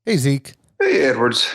Hey, Zeke. Hey, Edwards.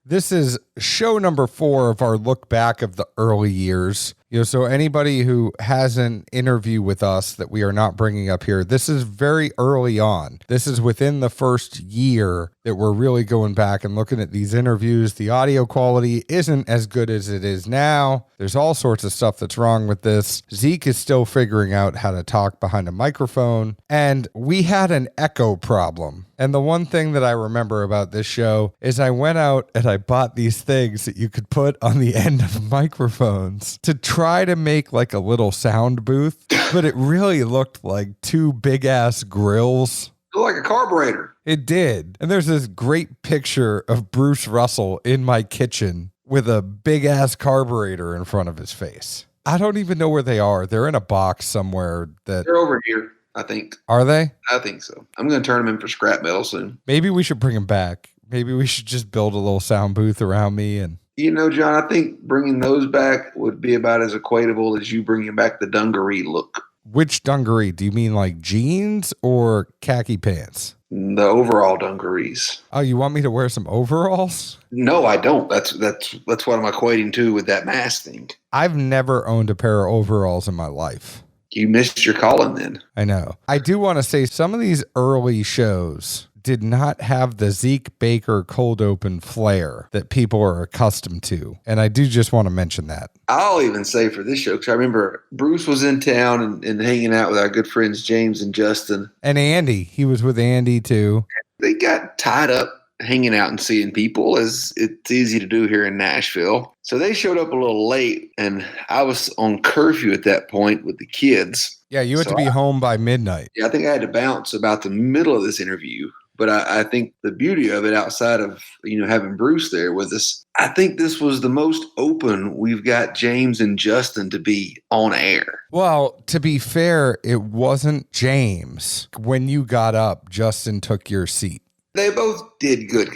This is show number 4 of our look back of the early years. So anybody who has an interview with us that we are not bringing up here, this is very early on. This is within the first year that we're really going back and looking at these interviews. The audio quality isn't as good as it is now. There's all sorts of stuff that's wrong with this. Zeke is still figuring out how to talk behind a microphone, and we had an echo problem. And the one thing that I remember about this show is I went out and I bought these things that you could put on the end of microphones to try to make like a little sound booth, but it really looked like two big ass grills. Like a carburetor. It did. And there's this great picture of Bruce Russell in my kitchen with a big ass carburetor in front of his face. I don't even know where they are. They're in a box somewhere. They're over here, I think. Are they? I think so. I'm going to turn them in for scrap metal soon. Maybe we should bring them back. Maybe we should just build a little sound booth around me. And John, I think bringing those back would be about as equatable as you bringing back the dungaree look. Which dungaree? Do you mean like jeans or khaki pants? The overall dungarees. Oh, you want me to wear some overalls? No, I don't. That's what I'm equating to with that mask thing. I've never owned a pair of overalls in my life. You missed your calling then. I know. I do want to say some of these early shows did not have the Zeke Baker cold open flair that people are accustomed to. And I do just want to mention that. I'll even say for this show, because I remember Bruce was in town and hanging out with our good friends James and Justin. And Andy. He was with Andy too. They got tied up hanging out and seeing people, as it's easy to do here in Nashville. So they showed up a little late, and I was on curfew at that point with the kids. Yeah, you had to be home by midnight. Yeah, I think I had to bounce about the middle of this interview. But I think the beauty of it, outside of having Bruce there with us, I think this was the most open we've got James and Justin to be on air. Well, to be fair, it wasn't James. When you got up, Justin took your seat. They both did good.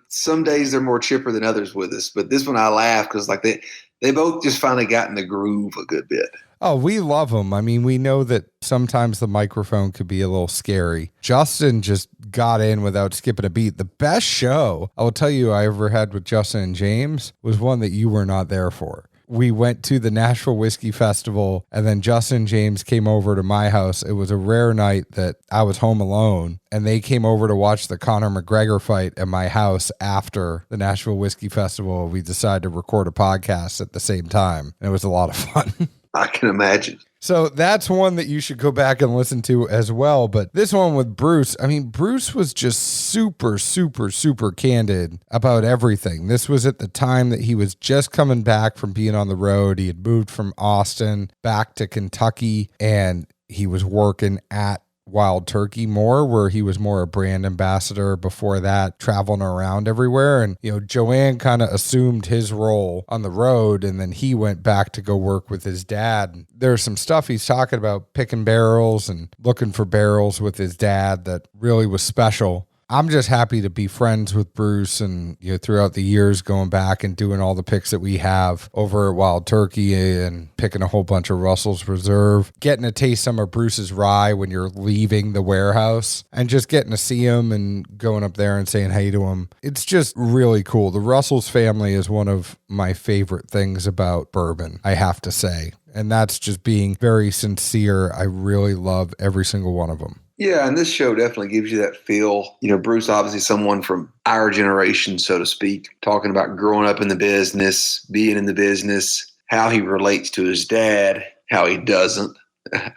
Some days they're more chipper than others with us. But this one I laughed because they both just finally got in the groove a good bit. Oh, we love them. I mean, we know that sometimes the microphone could be a little scary. Justin just got in without skipping a beat. The best show I will tell you I ever had with Justin and James was one that you were not there for. We went to the Nashville Whiskey Festival, and then Justin and James came over to my house. It was a rare night that I was home alone, and they came over to watch the Conor McGregor fight at my house after the Nashville Whiskey Festival. We decided to record a podcast at the same time, and it was a lot of fun. I can imagine. So that's one that you should go back and listen to as well. But this one with Bruce, I mean, Bruce was just super, super, super candid about everything. This was at the time that he was just coming back from being on the road. He had moved from Austin back to Kentucky, and he was working at Wild Turkey more, where he was more a brand ambassador before that, traveling around everywhere. And, Joanne kind of assumed his role on the road, and then he went back to go work with his dad. There's some stuff he's talking about picking barrels and looking for barrels with his dad that really was special. I'm just happy to be friends with Bruce, and throughout the years going back and doing all the picks that we have over at Wild Turkey and picking a whole bunch of Russell's Reserve, getting to taste some of Bruce's rye when you're leaving the warehouse, and just getting to see him and going up there and saying hey to him. It's just really cool. The Russell's family is one of my favorite things about bourbon, I have to say. And that's just being very sincere. I really love every single one of them. Yeah, and this show definitely gives you that feel. Bruce, obviously someone from our generation, so to speak, talking about growing up in the business, being in the business, how he relates to his dad, how he doesn't,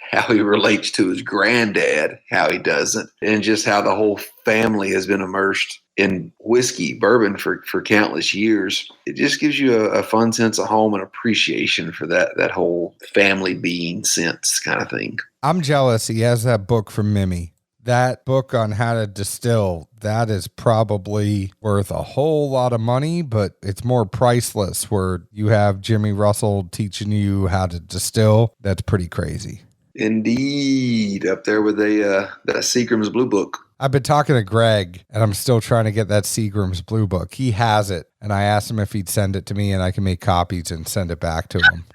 how he relates to his granddad, how he doesn't, and just how the whole family has been immersed in whiskey, bourbon for countless years. It just gives you a fun sense of home and appreciation for that whole family being sense kind of thing. I'm jealous. He has that book from Mimi. That book on how to distill, that is probably worth a whole lot of money, but it's more priceless, where you have Jimmy Russell teaching you how to distill. That's pretty crazy. Indeed. Up there with that Seagram's Blue Book. I've been talking to Greg, and I'm still trying to get that Seagram's Blue Book. He has it, and I asked him if he'd send it to me, and I can make copies and send it back to him.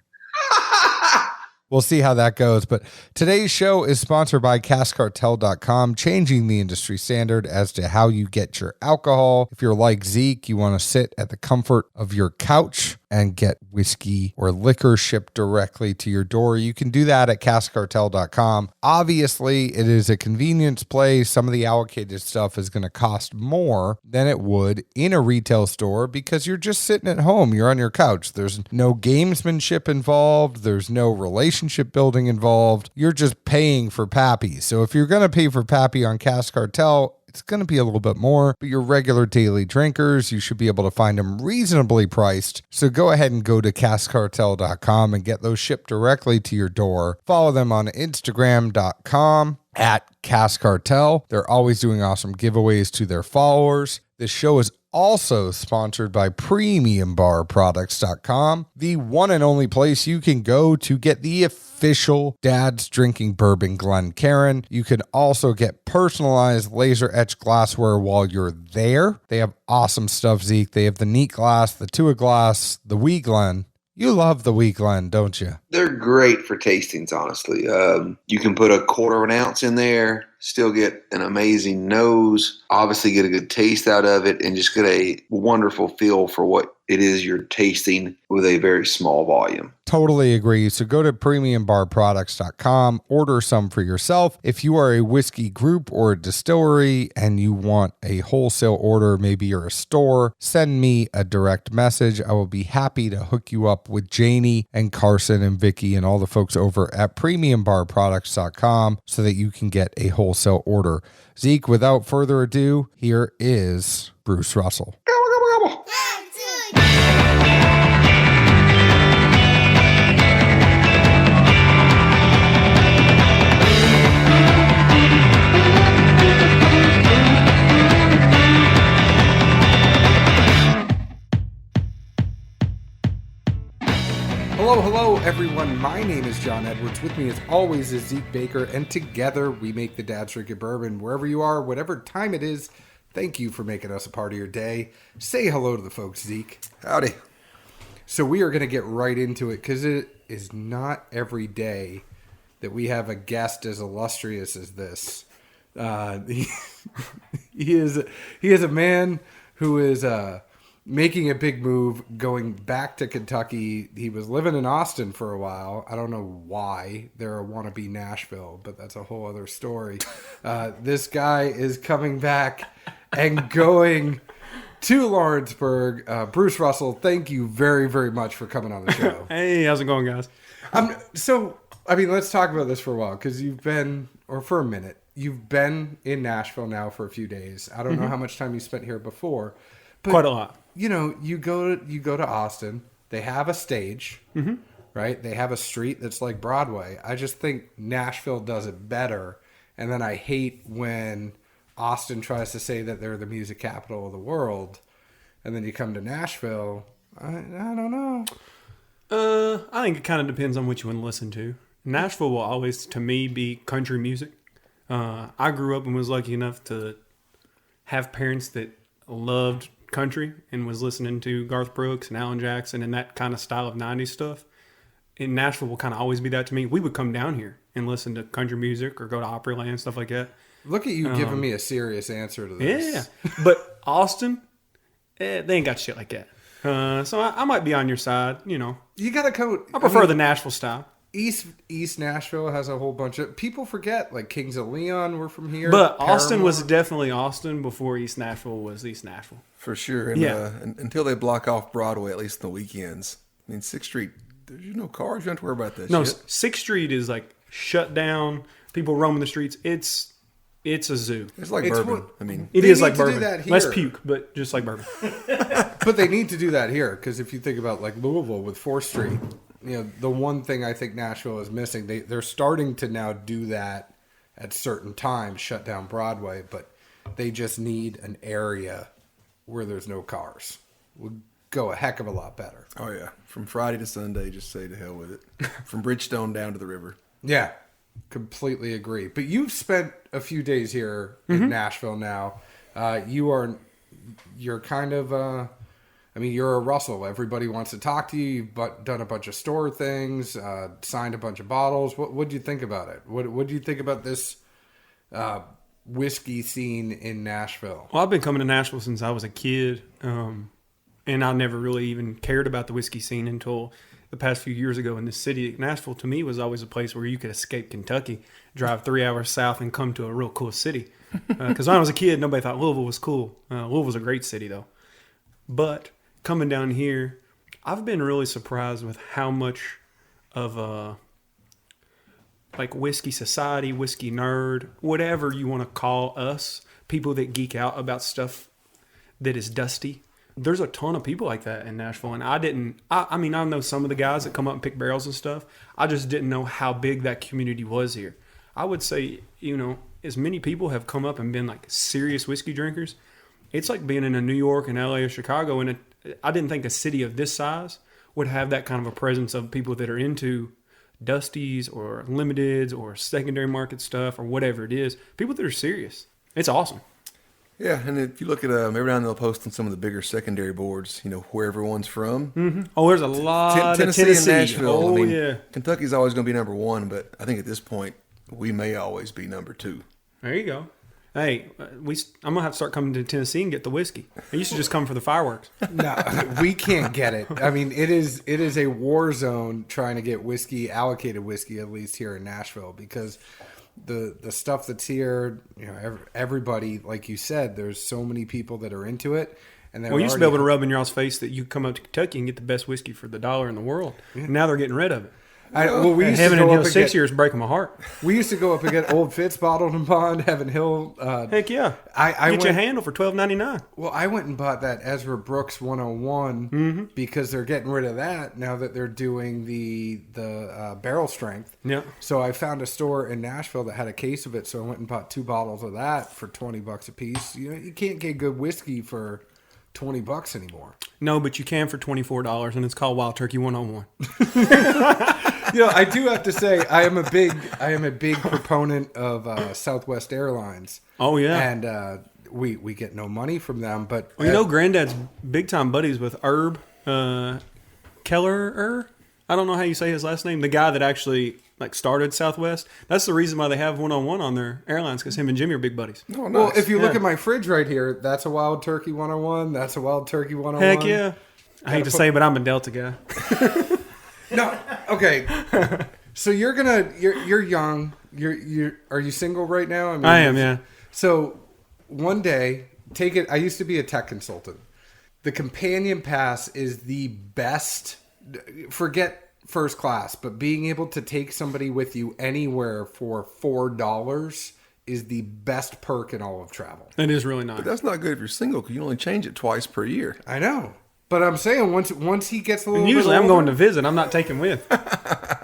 we'll see how that goes. But today's show is sponsored by CaskCartel.com, changing the industry standard as to how you get your alcohol. If you're like Zeke, you want to sit at the comfort of your couch and get whiskey or liquor shipped directly to your door, you can do that at CaskCartel.com. Obviously, it is a convenience play. Some of the allocated stuff is going to cost more than it would in a retail store because you're just sitting at home. You're on your couch. There's no gamesmanship involved. There's no relationship building involved. You're just paying for Pappy. So if you're going to pay for Pappy on Cask Cartel, it's going to be a little bit more, but your regular daily drinkers, you should be able to find them reasonably priced. So go ahead and go to CaskCartel.com and get those shipped directly to your door. Follow them on Instagram.com at Cask Cartel. They're always doing awesome giveaways to their followers. This show is also sponsored by PremiumBarProducts.com, the one and only place you can go to get the official Dad's Drinking Bourbon Glencairn. You can also get personalized laser etched glassware while you're there. They have awesome stuff, Zeke. They have the neat glass, the Tua glass, the Wee Glen. You love the Wee Glen, don't you? They're great for tastings, honestly. You can put a quarter of an ounce in there, still get an amazing nose, obviously get a good taste out of it, and just get a wonderful feel for what it is you're tasting with a very small volume. Totally agree. So go to PremiumBarProducts.com, order some for yourself. If you are a whiskey group or a distillery and you want a wholesale order, maybe you're a store, send me a direct message. I will be happy to hook you up with Janie and Carson and Vicky and all the folks over at PremiumBarProducts.com so that you can get a wholesale order. Zeke, without further ado, here is Bruce Russell. Hello, everyone. My name is John Edwards. With me, as always, is Zeke Baker, and together we make the Dad's Drinking Bourbon. Wherever you are, whatever time it is, thank you for making us a part of your day. Say hello to the folks, Zeke. Howdy. So we are going to get right into it because it is not every day that we have a guest as illustrious as this. He is a man who is making a big move, going back to Kentucky. He was living in Austin for a while. I don't know why. They're a wannabe Nashville, but that's a whole other story. This guy is coming back and going to Lawrenceburg. Bruce Russell, thank you very, very much for coming on the show. Hey, how's it going, guys? Let's talk about this for a while, because for a minute, you've been in Nashville now for a few days. I don't know how much time you spent here before. But, quite a lot. You know, you go to Austin. They have a stage, right? They have a street that's like Broadway. I just think Nashville does it better. And then I hate when Austin tries to say that they're the music capital of the world, and then you come to Nashville. I don't know. I think it kind of depends on what you want to listen to. Nashville will always, to me, be country music. I grew up and was lucky enough to have parents that loved country and was listening to Garth Brooks and Alan Jackson and that kind of style of 90s stuff. And Nashville will kind of always be that to me. We would come down here and listen to country music or go to Opryland, stuff like that. Look at you giving me a serious answer to this. Yeah. But Austin, they ain't got shit like that. So I might be on your side, you know. You got to go. I prefer the Nashville style. East Nashville has a whole bunch of people forget, like Kings of Leon were from here. But Austin was definitely Austin before East Nashville was East Nashville. For sure. And, until they block off Broadway, at least on the weekends. I mean, 6th Street, there's no cars. You don't have to worry about that No, shit. 6th Street is like shut down. People roaming the streets. It's a zoo. It's like Bourbon. It is like need to do Bourbon. that here. Less puke, but just like Bourbon. But they need to do that here, because if you think about like Louisville with 4th Street, you know, the one thing I think Nashville is missing, they're starting to now do that at certain times, shut down Broadway, but they just need an area where there's no cars. Would go a heck of a lot better. Oh, yeah. From Friday to Sunday, just say to hell with it. From Bridgestone down to the river. Yeah, completely agree. But you've spent a few days here in Nashville now. You're kind of I mean, you're a Russell. Everybody wants to talk to you. You've done a bunch of store things, signed a bunch of bottles. What do you think about it? What do you think about this whiskey scene in Nashville? Well, I've been coming to Nashville since I was a kid, and I never really even cared about the whiskey scene until the past few years ago in this city. Nashville, to me, was always a place where you could escape Kentucky, drive 3 hours south, and come to a real cool city. Because when I was a kid, nobody thought Louisville was cool. Louisville's a great city, though. But coming down here, I've been really surprised with how much of a like whiskey society, whiskey nerd, whatever you want to call us, people that geek out about stuff that is dusty. There's a ton of people like that in Nashville, and I mean, I know some of the guys that come up and pick barrels and stuff. I just didn't know how big that community was here. I would say, as many people have come up and been like serious whiskey drinkers, it's like being in a New York and LA or Chicago, and I didn't think a city of this size would have that kind of a presence of people that are into dusties or limiteds or secondary market stuff or whatever it is. People that are serious. It's awesome. Yeah, and if you look at every now and then they'll post on some of the bigger secondary boards, where everyone's from. Mm-hmm. Oh, there's a lot Tennessee of Tennessee. and Nashville. Oh, I mean, yeah. Kentucky's always going to be number one, but I think at this point we may always be number two. There you go. Hey, I'm going to have to start coming to Tennessee and get the whiskey. I used to just come for the fireworks. No, we can't get it. I mean, it is a war zone trying to get whiskey, allocated whiskey, at least here in Nashville, because the stuff that's here, everybody, like you said, there's so many people that are into it. And you used to be able to rub in y'all's face that you come up to Kentucky and get the best whiskey for the $1 in the world. Yeah. Now they're getting rid of it. We used Heaven to and go Hill up 6 years breaking my heart. We used to go up and get Old Fitz bottled and bond, Heaven Hill. Heck yeah. I get you a handle for $12.99. Well, I went and bought that Ezra Brooks 101 because they're getting rid of that now that they're doing the barrel strength. Yeah. So I found a store in Nashville that had a case of it, so I went and bought 2 bottles of that for $20 a piece. You can't get good whiskey for $20 anymore. No, but you can for $24, and it's called Wild Turkey 101. I do have to say I am a big proponent of Southwest Airlines. Oh yeah, and we get no money from them, but Granddad's big time buddies with Herb Keller. I don't know how you say his last name. The guy that actually started Southwest. That's the reason why they have 101 on their airlines, because him and Jimmy are big buddies. Oh, nice. Well, if you look at my fridge right here, that's a Wild Turkey 101. That's a Wild Turkey 101. Heck yeah! I hate to say, but I'm a Delta guy. No, okay. So you're young. Are you single right now? I mean, I am, yeah. So one day, take it. I used to be a tech consultant. The companion pass is the best. Forget first class, but being able to take somebody with you anywhere for $4 is the best perk in all of travel. It is really nice. But that's not good if you're single, because you only change it twice per year. I know. But I'm saying once he gets a little and usually bit older, I'm going to visit. I'm not taking with.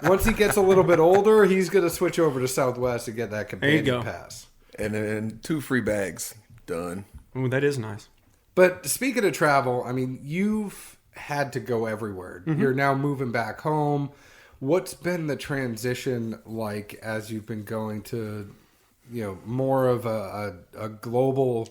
Once he gets a little bit older, he's going to switch over to Southwest to get that companion pass. And then 2 free bags. Done. Oh, that is nice. But speaking of travel, I mean, you've had to go everywhere. Mm-hmm. You're now moving back home. What's been the transition like as you've been going to, more of a global...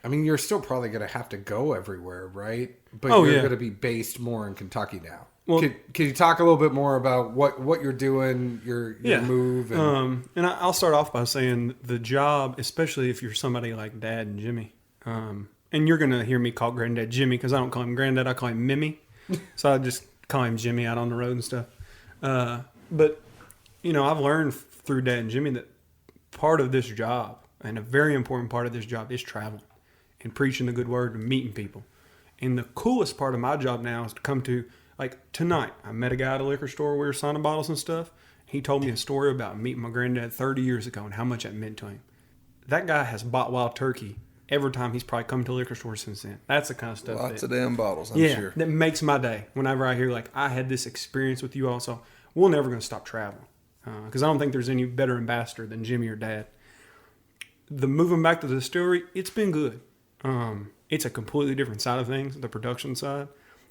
I mean, you're still probably going to have to go everywhere, right? But you're going to be based more in Kentucky now. Well, can you talk a little bit more about what you're doing, your move? And I'll start off by saying the job, especially if you're somebody like Dad and Jimmy, and you're going to hear me call Granddad Jimmy because I don't call him Granddad, I call him Mimmy. So I just call him Jimmy out on the road and stuff. But, I've learned through Dad and Jimmy that part of this job, and a very important part of this job, is travel. And preaching the good word and meeting people. And the coolest part of my job now is to come to, tonight, I met a guy at a liquor store. We were signing bottles and stuff. He told me a story about meeting my granddad 30 years ago and how much that meant to him. That guy has bought Wild Turkey every time he's probably come to a liquor store since then. That's the kind of stuff. Lots of damn bottles, I'm sure. That makes my day. Whenever I hear, I had this experience with you also. We're never going to stop traveling. Because I don't think there's any better ambassador than Jimmy or Dad. The moving back to the distillery, it's been good. It's a completely different side of things, the production side.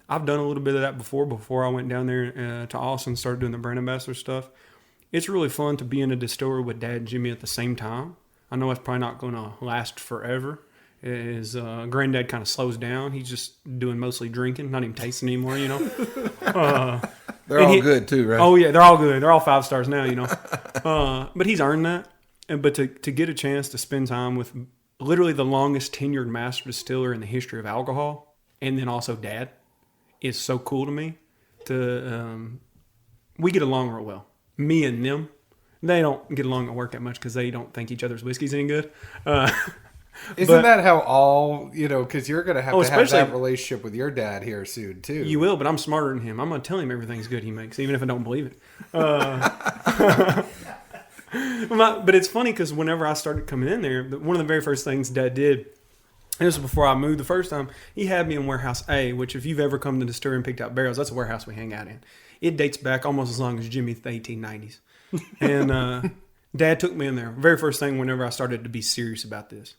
I've done a little bit of that before I went down there to Austin and started doing the brand ambassador stuff. It's really fun to be in a distillery with Dad and Jimmy at the same time. I know it's probably not going to last forever, His granddad kind of slows down. He's just doing mostly drinking, not even tasting anymore, you know. They're all good too, right? Oh yeah, they're all good. They're all 5 stars now, you know. But he's earned that. But to get a chance to spend time with literally the longest tenured master distiller in the history of alcohol, and then also dad, is so cool to me. We get along real well. Me and them, they don't get along at work that much because they don't think each other's whiskey's any good. Isn't that how all, because you're going to have especially that relationship with your dad here soon, too. You will, but I'm smarter than him. I'm going to tell him everything's good he makes, even if I don't believe it. But it's funny because whenever I started coming in there, one of the very first things Dad did, and this was before I moved the first time, he had me in Warehouse A, which if you've ever come to the distillery and picked out barrels, that's a warehouse we hang out in. It dates back almost as long as Jimmy, the 1890s. And Dad took me in there. Very first thing whenever I started to be serious about this.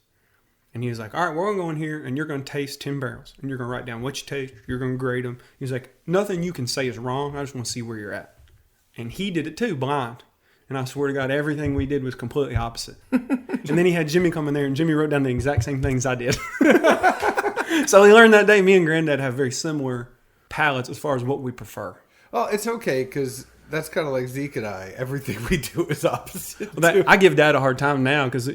And he was like, all right, we're going to go in here and you're going to taste 10 barrels. And you're going to write down what you taste. You're going to grade them. He's like, nothing you can say is wrong. I just want to see where you're at. And he did it too, blind. And I swear to God, everything we did was completely opposite. And then he had Jimmy come in there and Jimmy wrote down the exact same things I did. So he learned that day, me and Granddad have very similar palates as far as what we prefer. Well, it's okay because that's kind of like Zeke and I. Everything we do is opposite. I give Dad a hard time now because,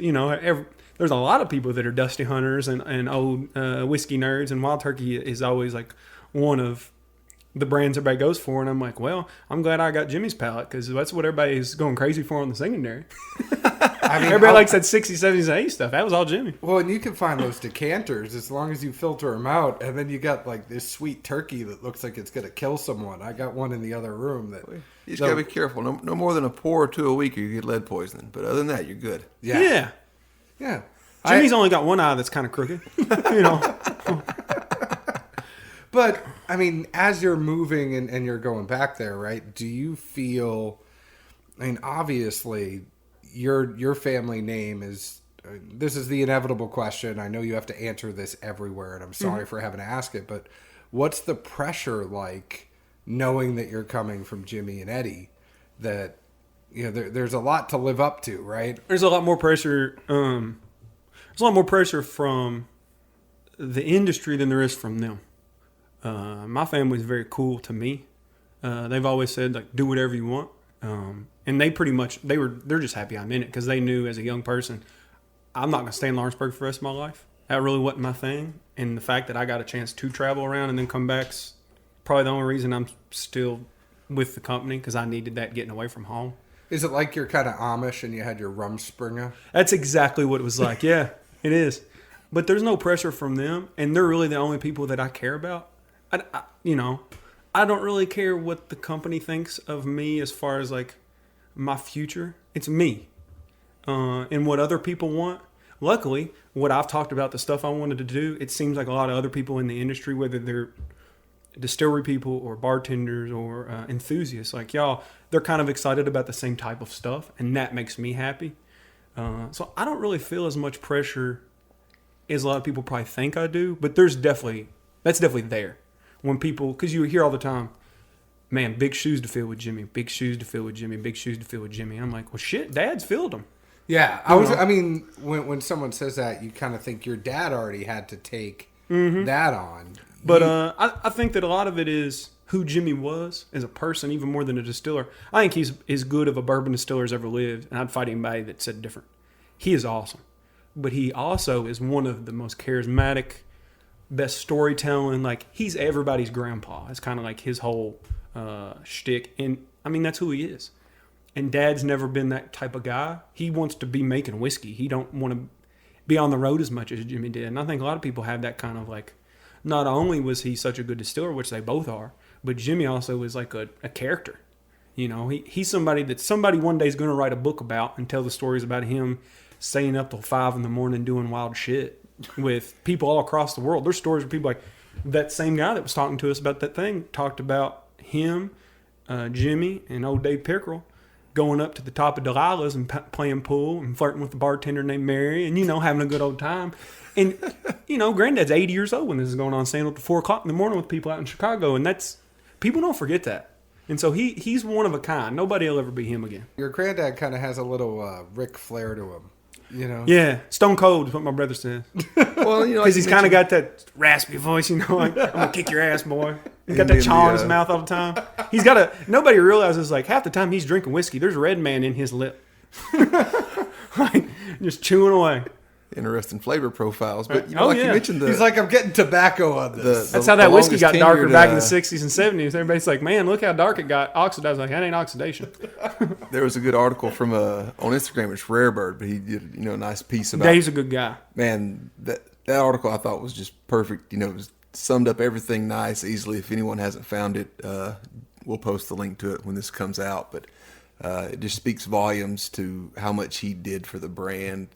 there's a lot of people that are dusty hunters and old whiskey nerds, and Wild Turkey is always like one of the brands everybody goes for. And I'm like, well, I'm glad I got Jimmy's palate because that's what everybody's going crazy for on the secondary. Everybody likes that 60s, 70s, and 80s stuff. That was all Jimmy. Well, and you can find those decanters as long as you filter them out, and then you got like this sweet turkey that looks like it's going to kill someone. I got one in the other room that... You just got to be careful. No more than a pour or two a week or you get lead poisoning. But other than that, you're good. Yeah. Jimmy's only got one eye that's kind of crooked, But, I mean, as you're moving and you're going back there, right, do you feel... I mean, obviously, your family name is... This is the inevitable question. I know you have to answer this everywhere, and I'm sorry for having to ask it, but what's the pressure like knowing that you're coming from Jimmy and Eddie? That, there's a lot to live up to, right? There's a lot more pressure... There's a lot more pressure from the industry than there is from them. My family's very cool to me. They've always said, like, do whatever you want. And they pretty much, they're just happy I'm in it because they knew as a young person, I'm not going to stay in Lawrenceburg for the rest of my life. That really wasn't my thing. And the fact that I got a chance to travel around and then come back's probably the only reason I'm still with the company because I needed that getting away from home. Is it like you're kind of Amish and you had your Rumspringa? That's exactly what it was like. Yeah, it is. But there's no pressure from them, and they're really the only people that I care about. I don't really care what the company thinks of me as far as like my future. It's me, and what other people want. Luckily, what I've talked about, the stuff I wanted to do, it seems like a lot of other people in the industry, whether they're distillery people or bartenders or enthusiasts like y'all, they're kind of excited about the same type of stuff, and that makes me happy. So I don't really feel as much pressure as a lot of people probably think I do, but that's definitely there. When people, because you hear all the time, man, big shoes to fill with Jimmy, big shoes to fill with Jimmy, big shoes to fill with Jimmy. I'm like, well, shit, Dad's filled them. Yeah, when someone says that, you kind of think your dad already had to take that on. But I think that a lot of it is who Jimmy was as a person, even more than a distiller. I think he's as good of a bourbon distiller as ever lived, and I'd fight anybody that said different. He is awesome. But he also is one of the most charismatic, best storytelling. Like, he's everybody's grandpa. It's kind of like his whole shtick. And, I mean, that's who he is. And Dad's never been that type of guy. He wants to be making whiskey. He don't want to be on the road as much as Jimmy did. And I think a lot of people have that kind of like, not only was he such a good distiller, which they both are, but Jimmy also is like a character. He's somebody that somebody one day is going to write a book about and tell the stories about him staying up till 5 a.m. doing wild shit with people all across the world. There's stories where people like that same guy that was talking to us about that thing talked about him, Jimmy, and old Dave Pickerel going up to the top of Delilah's and playing pool and flirting with the bartender named Mary and, having a good old time. And, Granddad's 80 years old when this is going on, staying up to 4 o'clock in the morning with people out in Chicago. And people don't forget that. And so he's one of a kind. Nobody will ever be him again. Your granddad kind of has a little Ric Flair to him. you know. Yeah, stone cold is what my brother says. Well, you know, Because he's kind of got that raspy voice, you know, like, I'm going to kick your ass, boy. He's got that chaw in his mouth all the time. He's got nobody realizes, like, half the time he's drinking whiskey, there's a red man in his lip. Like, just chewing away. interesting flavor profiles. But you know, you mentioned he's like, I'm getting tobacco on this. That's how that whiskey got darker back in the 60s and 70s. Everybody's like, man, look how dark it got oxidized. Like, that ain't oxidation. There was a good article from on Instagram. It's Rarebird, but he did a nice piece about. Dave's a good guy. Man, that article I thought was just perfect. You know, it was summed up everything nice, easily. If anyone hasn't found it, we'll post the link to it when this comes out. But it just speaks volumes to how much he did for the brand,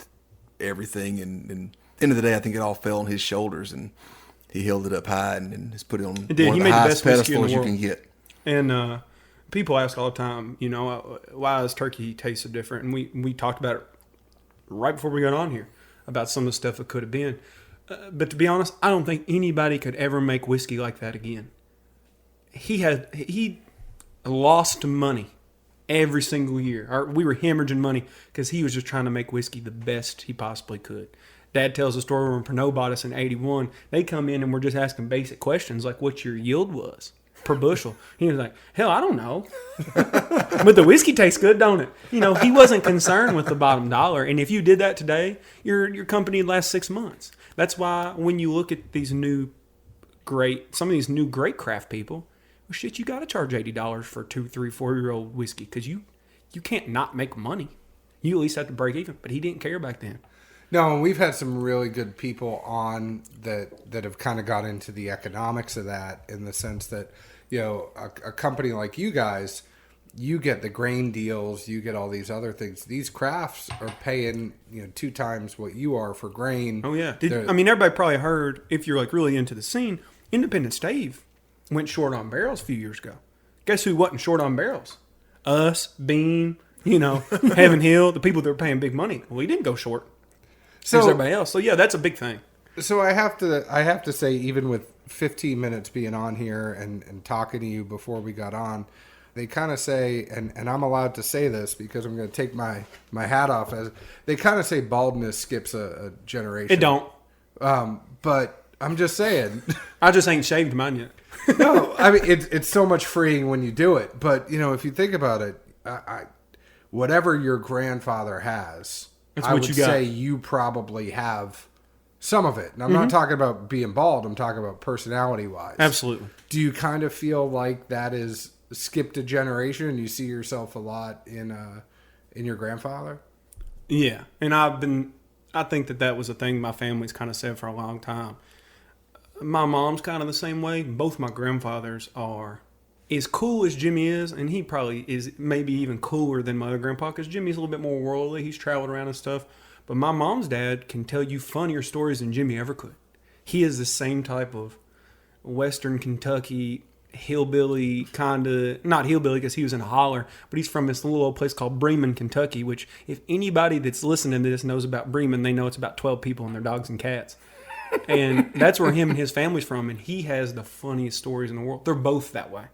everything. And end of the day, I think it all fell on his shoulders, and he held it up high and has put it on one of the highest pedestals you can get. And people ask all the time, you know, why does turkey taste so different? And we talked about it right before we got on here about some of the stuff that could have been. But to be honest, I don't think anybody could ever make whiskey like that again. He lost money every single year. We were hemorrhaging money because he was just trying to make whiskey the best he possibly could. Dad tells a story when Pernod bought us in 81. They come in and we're just asking basic questions like what your yield was per bushel. He was like, hell, I don't know. But the whiskey tastes good, don't it? You know, he wasn't concerned with the bottom dollar. And if you did that today, your company would last 6 months. That's why when you look at some of these new great craft people, well, shit, you got to charge $80 for 2, 3, 4-year-old whiskey because you can't not make money. You at least have to break even. But he didn't care back then. No, and we've had some really good people on that have kind of got into the economics of that in the sense that, you know, a company like you guys, you get the grain deals, you get all these other things. These crafts are paying, 2 times what you are for grain. Oh, yeah. Everybody probably heard, if you're like really into the scene, Independent Stave went short on barrels a few years ago. Guess who wasn't short on barrels? Us, Beam, Heaven Hill, the people that were paying big money. Well, we didn't go short. So everybody else. So yeah, that's a big thing. So I have to say, even with 15 minutes being on here and talking to you before we got on, they kind of say, and I'm allowed to say this because I'm going to take my hat off, as they kind of say baldness skips a generation. It don't. But I'm just saying. I just ain't shaved mine yet. No, I mean it's so much freeing when you do it. But if you think about it, whatever your grandfather has, I would say you probably have some of it. And I'm not talking about being bald. I'm talking about personality-wise. Absolutely. Do you kind of feel like that is skipped a generation and you see yourself a lot in your grandfather? Yeah. And I think that was a thing my family's kind of said for a long time. My mom's kind of the same way. Both my grandfathers are. As cool as Jimmy is, and he probably is maybe even cooler than my other grandpa, because Jimmy's a little bit more worldly. He's traveled around and stuff. But my mom's dad can tell you funnier stories than Jimmy ever could. He is the same type of Western Kentucky hillbilly, kind of, not hillbilly because he was in a holler, but he's from this little old place called Bremen, Kentucky, which if anybody that's listening to this knows about Bremen, they know it's about 12 people and their dogs and cats. And that's where him and his family's from, and he has the funniest stories in the world. They're both that way.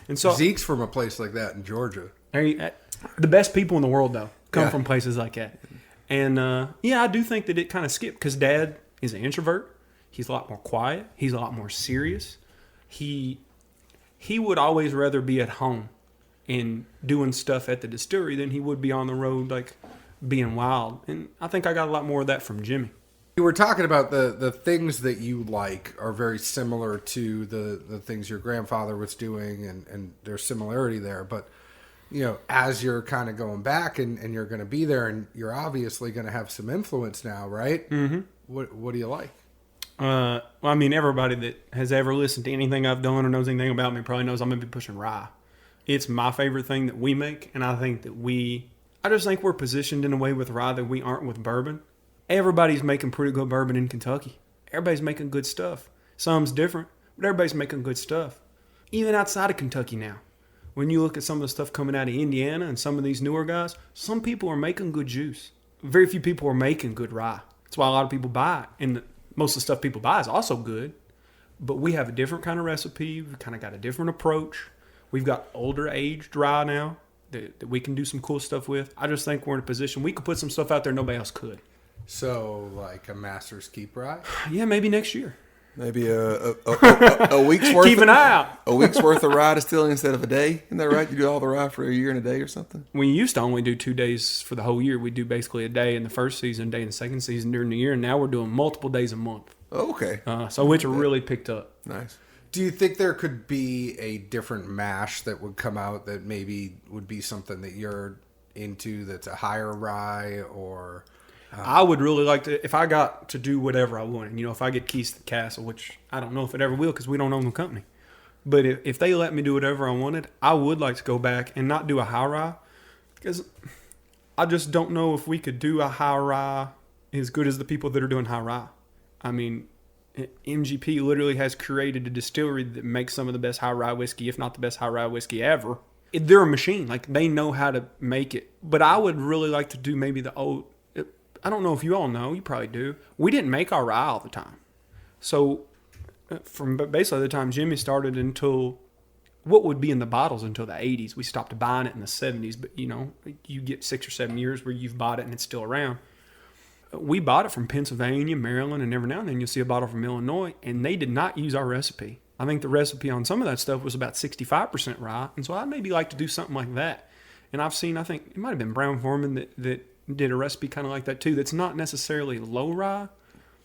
And so Zeke's from a place like that in Georgia. The best people in the world, though, come from places like that. And, I do think that it kind of skipped because Dad is an introvert. He's a lot more quiet. He's a lot more serious. He would always rather be at home and doing stuff at the distillery than he would be on the road, like being wild. And I think I got a lot more of that from Jimmy. You were talking about the things that you like are very similar to the things your grandfather was doing, and there's similarity there. But, as you're kind of going back and you're going to be there, and you're obviously going to have some influence now, right? Mm-hmm. What do you like? Everybody that has ever listened to anything I've done or knows anything about me probably knows I'm going to be pushing rye. It's my favorite thing that we make, and I think that I just think we're positioned in a way with rye that we aren't with bourbon. Everybody's making pretty good bourbon in Kentucky. Everybody's making good stuff. Some's different, but everybody's making good stuff. Even outside of Kentucky now. When you look at some of the stuff coming out of Indiana and some of these newer guys, some people are making good juice. Very few people are making good rye. That's why a lot of people buy it. And most of the stuff people buy is also good. But we have a different kind of recipe. We've kind of got a different approach. We've got older aged rye now that we can do some cool stuff with. I just think we're in a position we could put some stuff out there nobody else could. So, like a Master's Keep rye? Yeah, maybe next year. Maybe a week's worth. Keep an eye out. A week's worth of rye distilling instead of a day. Isn't that right? You do all the rye for a year and a day or something? We used to only do 2 days for the whole year. We do basically a day in the first season, a day in the second season during the year, and now we're doing multiple days a month. Oh, okay. So it's really picked up. Nice. Do you think there could be a different mash that would come out that maybe would be something that you're into that's a higher rye or... I would really like to, if I got to do whatever I wanted, if I get keys to the castle, which I don't know if it ever will because we don't own the company. But if they let me do whatever I wanted, I would like to go back and not do a high rye because I just don't know if we could do a high rye as good as the people that are doing high rye. I mean, MGP literally has created a distillery that makes some of the best high rye whiskey, if not the best high rye whiskey ever. They're a machine. Like, they know how to make it. But I would really like to do maybe the old... I don't know if you all know. You probably do. We didn't make our rye all the time. So from basically the time Jimmy started until what would be in the bottles until the 80s. We stopped buying it in the 70s. But, you get 6 or 7 years where you've bought it and it's still around. We bought it from Pennsylvania, Maryland, and every now and then you'll see a bottle from Illinois. And they did not use our recipe. I think the recipe on some of that stuff was about 65% rye. And so I'd maybe like to do something like that. And I've seen, I think it might have been Brown Foreman that did a recipe kind of like that too. That's not necessarily low rye.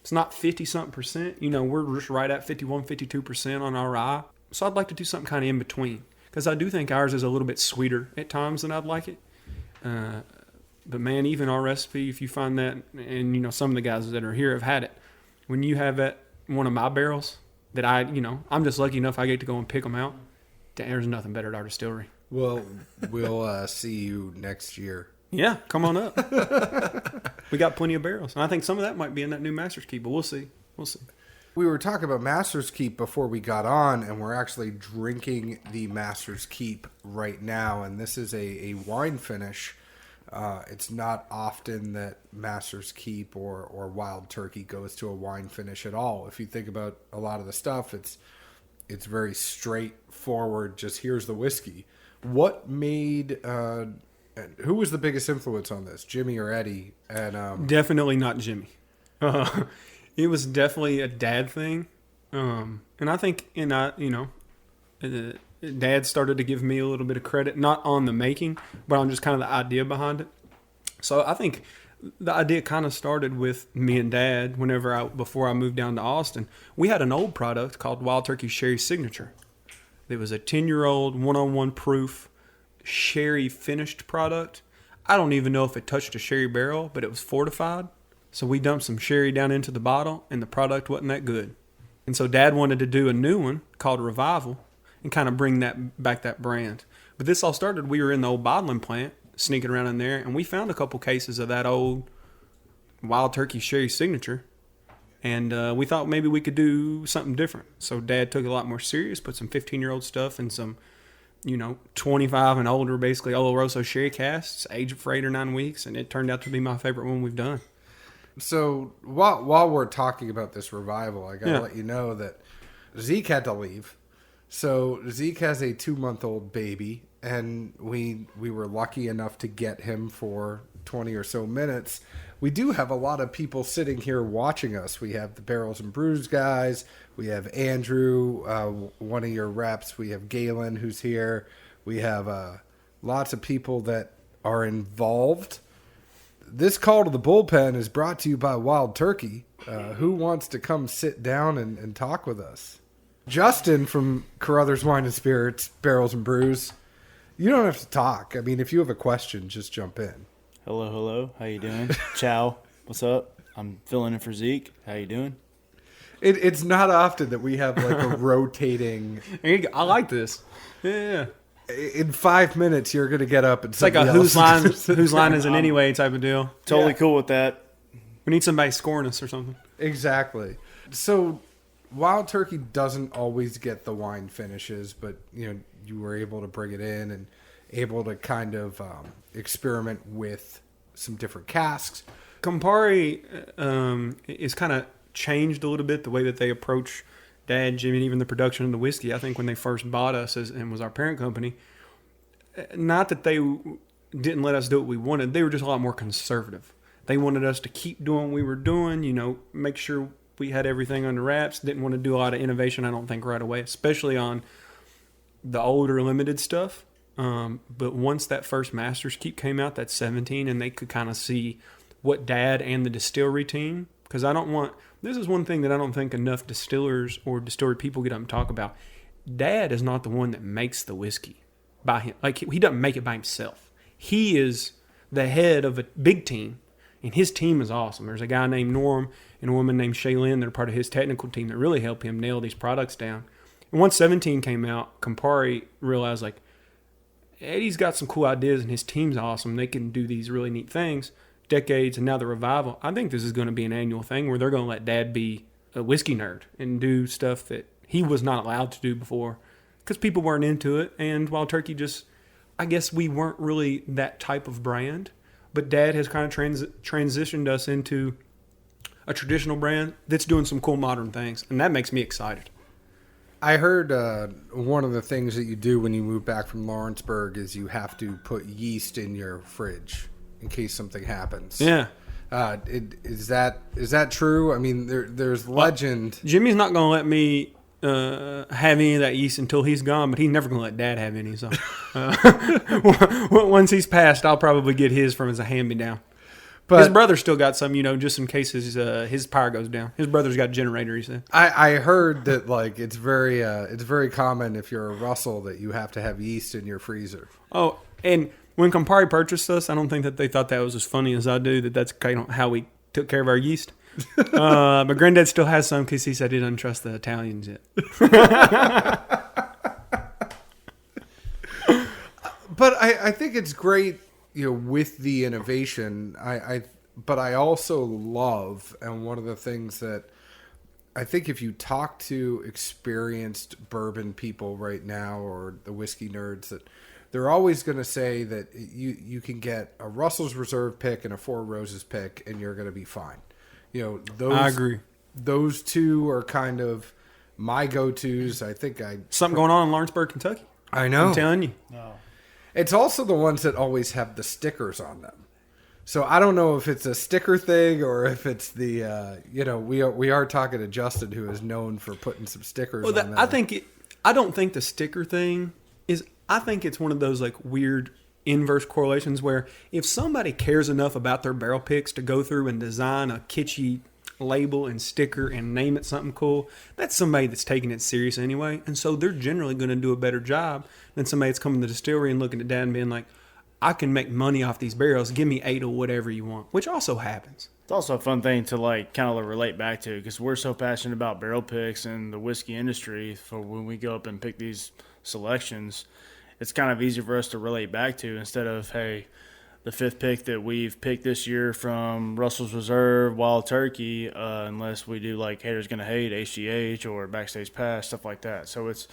It's not 50-something%. We're just right at 51, 52% on our rye. So I'd like to do something kind of in between. Because I do think ours is a little bit sweeter at times than I'd like it. But man, even our recipe, if you find that, and some of the guys that are here have had it, when you have that one of my barrels that I'm just lucky enough I get to go and pick them out, there's nothing better at our distillery. Well, we'll see you next year. Yeah, come on up. We got plenty of barrels. And I think some of that might be in that new Master's Keep, but we'll see. We were talking about Master's Keep before we got on, and we're actually drinking the Master's Keep right now. And this is a wine finish. It's not often that Master's Keep or Wild Turkey goes to a wine finish at all. If you think about a lot of the stuff, it's very straightforward. Just here's the whiskey. What made... who was the biggest influence on this, Jimmy or Eddie? And definitely not Jimmy. It was definitely a dad thing, and I think Dad started to give me a little bit of credit, not on the making, but on just kind of the idea behind it. So I think the idea kind of started with me and Dad. Before I moved down to Austin, we had an old product called Wild Turkey Sherry Signature. It was a 10-year-old 101 proof sherry finished product. I don't even know if it touched a sherry barrel, but it was fortified. So we dumped some sherry down into the bottle and the product wasn't that good. And so Dad wanted to do a new one called Revival and kind of bring that brand. But this all started, we were in the old bottling plant sneaking around in there and we found a couple cases of that old Wild Turkey Sherry Signature. And we thought maybe we could do something different. So Dad took it a lot more serious, put some 15-year-old stuff and some 25 and older, basically Oloroso sherry casks, aged for 8 or 9 weeks, and it turned out to be my favorite one we've done. So while we're talking about this Revival, I gotta let you know that Zeke had to leave. So Zeke has a 2-month-old baby, and we were lucky enough to get him for 20 or so minutes. We do have a lot of people sitting here watching us. We have the Barrels and Brews guys. We have Andrew, one of your reps. We have Galen, who's here. We have lots of people that are involved. This call to the bullpen is brought to you by Wild Turkey. Who wants to come sit down and talk with us? Justin from Carruthers Wine and Spirits, Barrels and Brews. You don't have to talk. I mean, if you have a question, just jump in. Hello. How you doing? Ciao. What's up? I'm filling in for Zeke. How you doing? It's not often that we have like a rotating. I like this. Yeah. In 5 minutes, you're going to get up and it's like a whose line is it anyway type of deal. Totally cool with that. We need somebody scoring us or something. Exactly. So Wild Turkey doesn't always get the wine finishes, but you were able to bring it in and able to kind of experiment with some different casks. Campari is kind of changed a little bit the way that they approach Dad, Jimmy, and even the production of the whiskey. I think when they first bought us and was our parent company, not that they didn't let us do what we wanted, they were just a lot more conservative. They wanted us to keep doing what we were doing, make sure we had everything under wraps. Didn't want to do a lot of innovation, I don't think, right away, especially on the older limited stuff. But once that first Master's Keep came out, that's 17, and they could kind of see what Dad and the distillery team, because this is one thing that I don't think enough distillers or distillery people get up and talk about. Dad is not the one that makes the whiskey by him. Like, he doesn't make it by himself. He is the head of a big team, and his team is awesome. There's a guy named Norm and a woman named Shaylin that are part of his technical team that really help him nail these products down. And once 17 came out, Campari realized, like, Eddie's got some cool ideas and his team's awesome. They can do these really neat things. Decades, and now the revival. I think this is going to be an annual thing where they're going to let Dad be a whiskey nerd and do stuff that he was not allowed to do before because people weren't into it. And Wild Turkey I guess we weren't really that type of brand, but Dad has kind of transitioned us into a traditional brand that's doing some cool modern things, and that makes me excited. I heard one of the things that you do when you move back from Lawrenceburg is you have to put yeast in your fridge in case something happens. Yeah. Is that true? I mean, there's legend. Jimmy's not going to let me have any of that yeast until he's gone, but he's never going to let Dad have any. So once he's passed, I'll probably get his from as a hand-me-down. But his brother still got some, just in case his power goes down. His brother's got a generator, he said. I heard that like it's very common if you're a Russell that you have to have yeast in your freezer. Oh, and when Campari purchased us, I don't think that they thought that was as funny as I do. That's kind of how we took care of our yeast. But Granddad still has some because he said he doesn't trust the Italians yet. But I think it's great. With the innovation, but I also love, and one of the things that I think if you talk to experienced bourbon people right now or the whiskey nerds, that they're always going to say that you can get a Russell's Reserve pick and a Four Roses pick, and you're going to be fine. I agree. Those two are kind of my go-tos. I think something going on in Lawrenceburg, Kentucky. I know. I'm telling you. No. It's also the ones that always have the stickers on them. So I don't know if it's a sticker thing or if it's the, we are talking to Justin, who is known for putting some stickers on them. I don't think the sticker thing is, I think it's one of those like weird inverse correlations where if somebody cares enough about their barrel picks to go through and design a kitschy label and sticker and name it something cool, that's somebody that's taking it serious anyway, and so they're generally going to do a better job than somebody that's coming to the distillery and looking at Dad and being like, I can make money off these barrels, give me 8 or whatever you want, which also happens. It's also a fun thing to like kind of relate back to because we're so passionate about barrel picks and the whiskey industry. For when we go up and pick these selections, it's kind of easy for us to relate back to instead of, hey, the 5th pick that we've picked this year from Russell's Reserve, Wild Turkey, unless we do like Haters Gonna Hate, HGH, or Backstage Pass, stuff like that. So it's,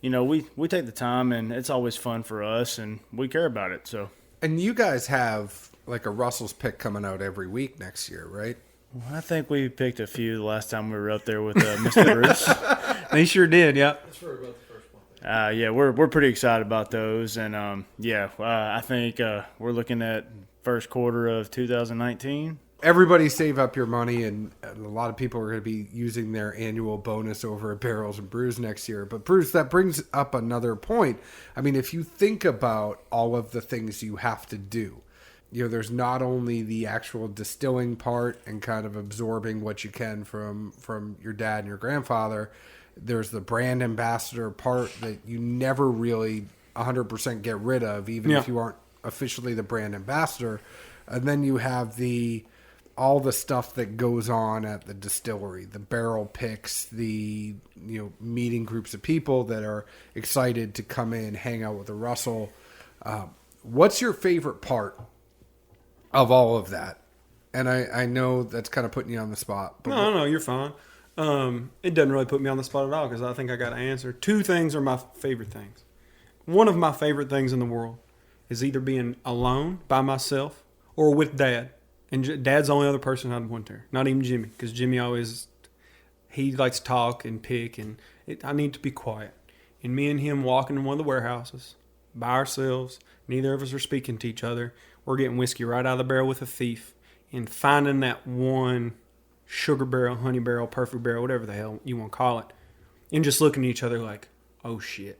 we take the time, and it's always fun for us, and we care about it. So. And you guys have like a Russell's pick coming out every week next year, right? Well, I think we picked a few the last time we were up there with Mr. Bruce. They sure did, yeah. That's right about the first one. Yeah, we're pretty excited about those, and I think we're looking at first quarter of 2019. Everybody save up your money, and a lot of people are going to be using their annual bonus over at Barrels and Brews next year. But Bruce, that brings up another point. I mean, if you think about all of the things you have to do, there's not only the actual distilling part and kind of absorbing what you can from your dad and your grandfather. There's the brand ambassador part that you never really 100% get rid of, even if you aren't officially the brand ambassador. And then you have all the stuff that goes on at the distillery, the barrel picks, the meeting groups of people that are excited to come in, hang out with a Russell. What's your favorite part of all of that? And I know that's kind of putting you on the spot. But No, you're fine. It doesn't really put me on the spot at all because I think I got to answer. 2 things are my favorite things. One of my favorite things in the world is either being alone by myself or with Dad. And Dad's the only other person I'd want there. Not even Jimmy, because Jimmy he likes to talk and pick, and I need to be quiet. And me and him walking in one of the warehouses by ourselves, neither of us are speaking to each other. We're getting whiskey right out of the barrel with a thief. and finding that one sugar barrel, honey barrel, perfect barrel, whatever the hell you want to call it, and just looking at each other like, oh shit,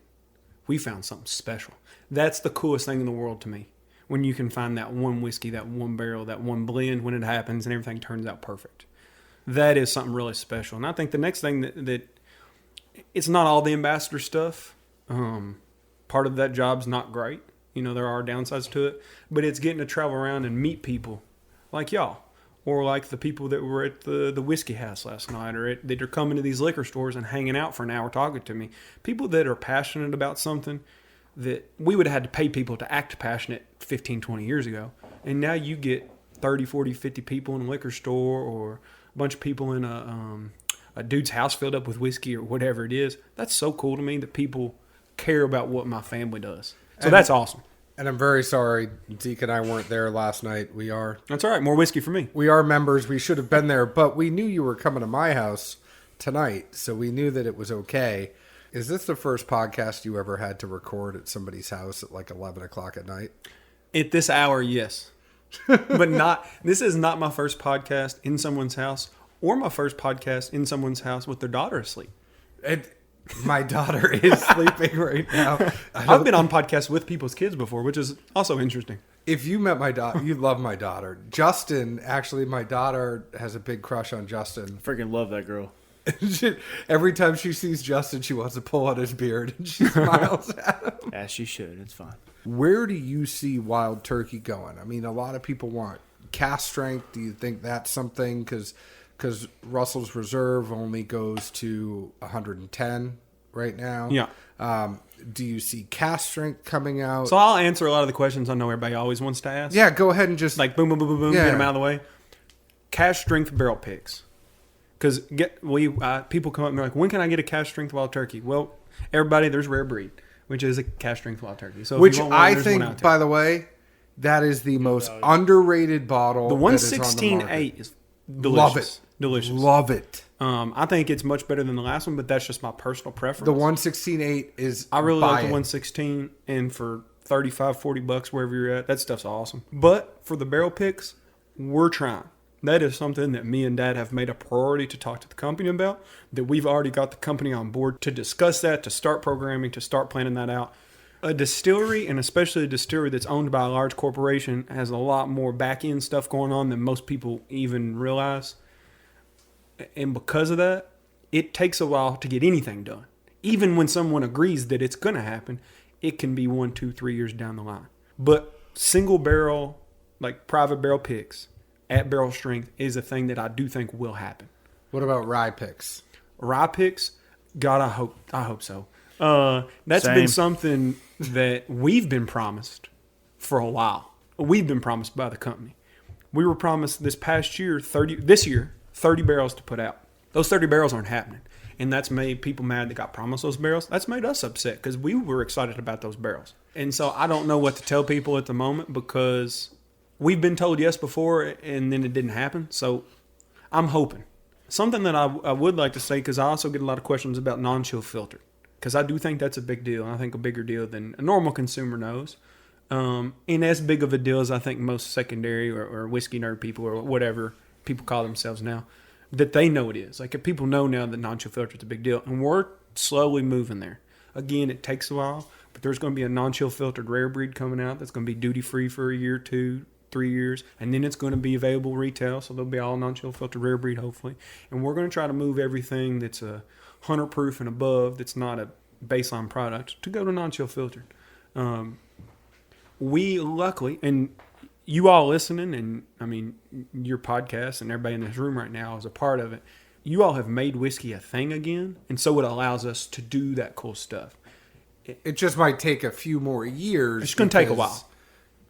we found something special. That's the coolest thing in the world to me. When you can find that one whiskey, that one barrel, that one blend when it happens and everything turns out perfect. That is something really special. And I think the next thing that it's not all the ambassador stuff. Part of that job's not great. You know, there are downsides to it. But it's getting to travel around and meet people like y'all. Or like the people that were at the whiskey house last night, or that are coming to these liquor stores and hanging out for an hour talking to me. People that are passionate about something that we would have had to pay people to act passionate 15, 20 years ago. And now you get 30, 40, 50 people in a liquor store, or a bunch of people in a dude's house filled up with whiskey or whatever it is. That's so cool to me that people care about what my family does. So that's awesome. And I'm very sorry Zeke and I weren't there last night. That's all right. More whiskey for me. We are members. We should have been there, but we knew you were coming to my house tonight, so we knew that it was okay. Is this the first podcast you ever had to record at somebody's house at like 11 o'clock at night? At this hour, yes. But this is not my first podcast in someone's house, or my first podcast in someone's house with their daughter asleep. My daughter is sleeping right now. I've been on podcasts with people's kids before, which is also interesting. If you met my daughter, you'd love my daughter. Justin, actually, my daughter has a big crush on Justin. Freaking love that girl. Every time she sees Justin, she wants to pull out his beard and she smiles at him. As she should. It's fine. Where do you see wild turkey going? I mean, a lot of people want cast strength. Do you think that's something? Because Russell's Reserve only goes to 110 right now. Yeah. Do you see cast strength coming out? So I'll answer a lot of the questions I know everybody always wants to ask. Yeah, go ahead and just... Like boom, boom, boom, boom, boom, Yeah. get them out of the way. Cash strength barrel picks. Because people come up and they're like, when can I get a cash strength wild turkey? Well, everybody, there's Rare Breed, which is a cash strength wild turkey. So which if you want one, I there's one out think, there. by the way, that is the most underrated bottle. The that is on the market. 116.8 is delicious. Love it. Delicious. Love it. I think it's much better than the last one, but that's just my personal preference. The 116.8 is... I really like the buy it. 116, and for $35, $40 wherever you're at, that stuff's awesome. But for the barrel picks, we're trying. That is something that me and Dad have made a priority to talk to the company about, that we've already got the company on board to discuss that, to start programming, to start planning that out. A distillery, and especially a distillery that's owned by a large corporation, has a lot more back-end stuff going on than most people even realize. And because of that, it takes a while to get anything done. Even when someone agrees that it's going to happen, it can be 1, 2, 3 years down the line. But single barrel, like private barrel picks at barrel strength is a thing that I do think will happen. What about rye picks? Rye picks, God, I hope so. That's Same. been something that we've been promised for a while. We've been promised by the company. We were promised this past year, 30 barrels to put out. Those 30 barrels aren't happening. And that's made people mad that got promised those barrels. That's made us upset because we were excited about those barrels. And so I don't know what to tell people at the moment because we've been told yes before and then it didn't happen. So I'm hoping. Something that I would like to say, because I also get a lot of questions about non-chill filtered. Because I do think that's a big deal. And I think a bigger deal than a normal consumer knows. And as big of a deal as I think most secondary or whiskey nerd people or whatever people call themselves now, that they know it is. Like, if people know now that non-chill filter is a big deal, and we're slowly moving there. Again, it takes a while, but there's going to be a non-chill filtered rare breed coming out that's going to be duty free for a year, 2, 3 years, and then it's going to be available retail, so they'll be all non-chill filtered rare breed hopefully. And we're going to try to move everything that's a 100 proof and above, that's not a baseline product, to go to non-chill filtered. We luckily, and you all listening, and I mean, your podcast and everybody in this room right now is a part of it. You all have made whiskey a thing again, and so it allows us to do that cool stuff. It just might take a few more years. It's going to take a while.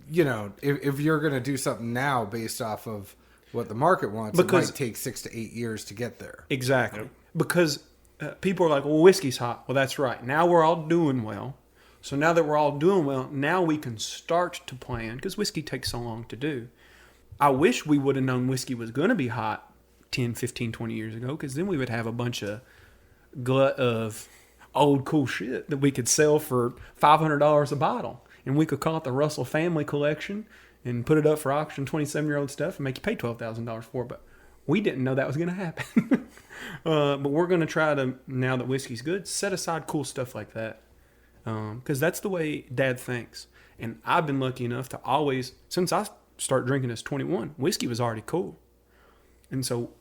You know, if you're going to do something now based off of what the market wants, it might take 6 to 8 years to get there. Exactly. Yep. Because people are like, well, whiskey's hot. Well, that's right. Now we're all doing well. So now that we're all doing well, now we can start to plan, because whiskey takes so long to do. I wish we would have known whiskey was going to be hot 10, 15, 20 years ago, because then we would have a bunch of glut of old cool shit that we could sell for $500 a bottle. And we could call it the Russell Family Collection, and put it up for auction, 27-year-old stuff, and make you pay $12,000 for it. But we didn't know that was going to happen. But we're going to try to, now that whiskey's good, set aside cool stuff like that. Because that's the way Dad thinks. And I've been lucky enough to always, since I started drinking as 21, whiskey was already cool. And so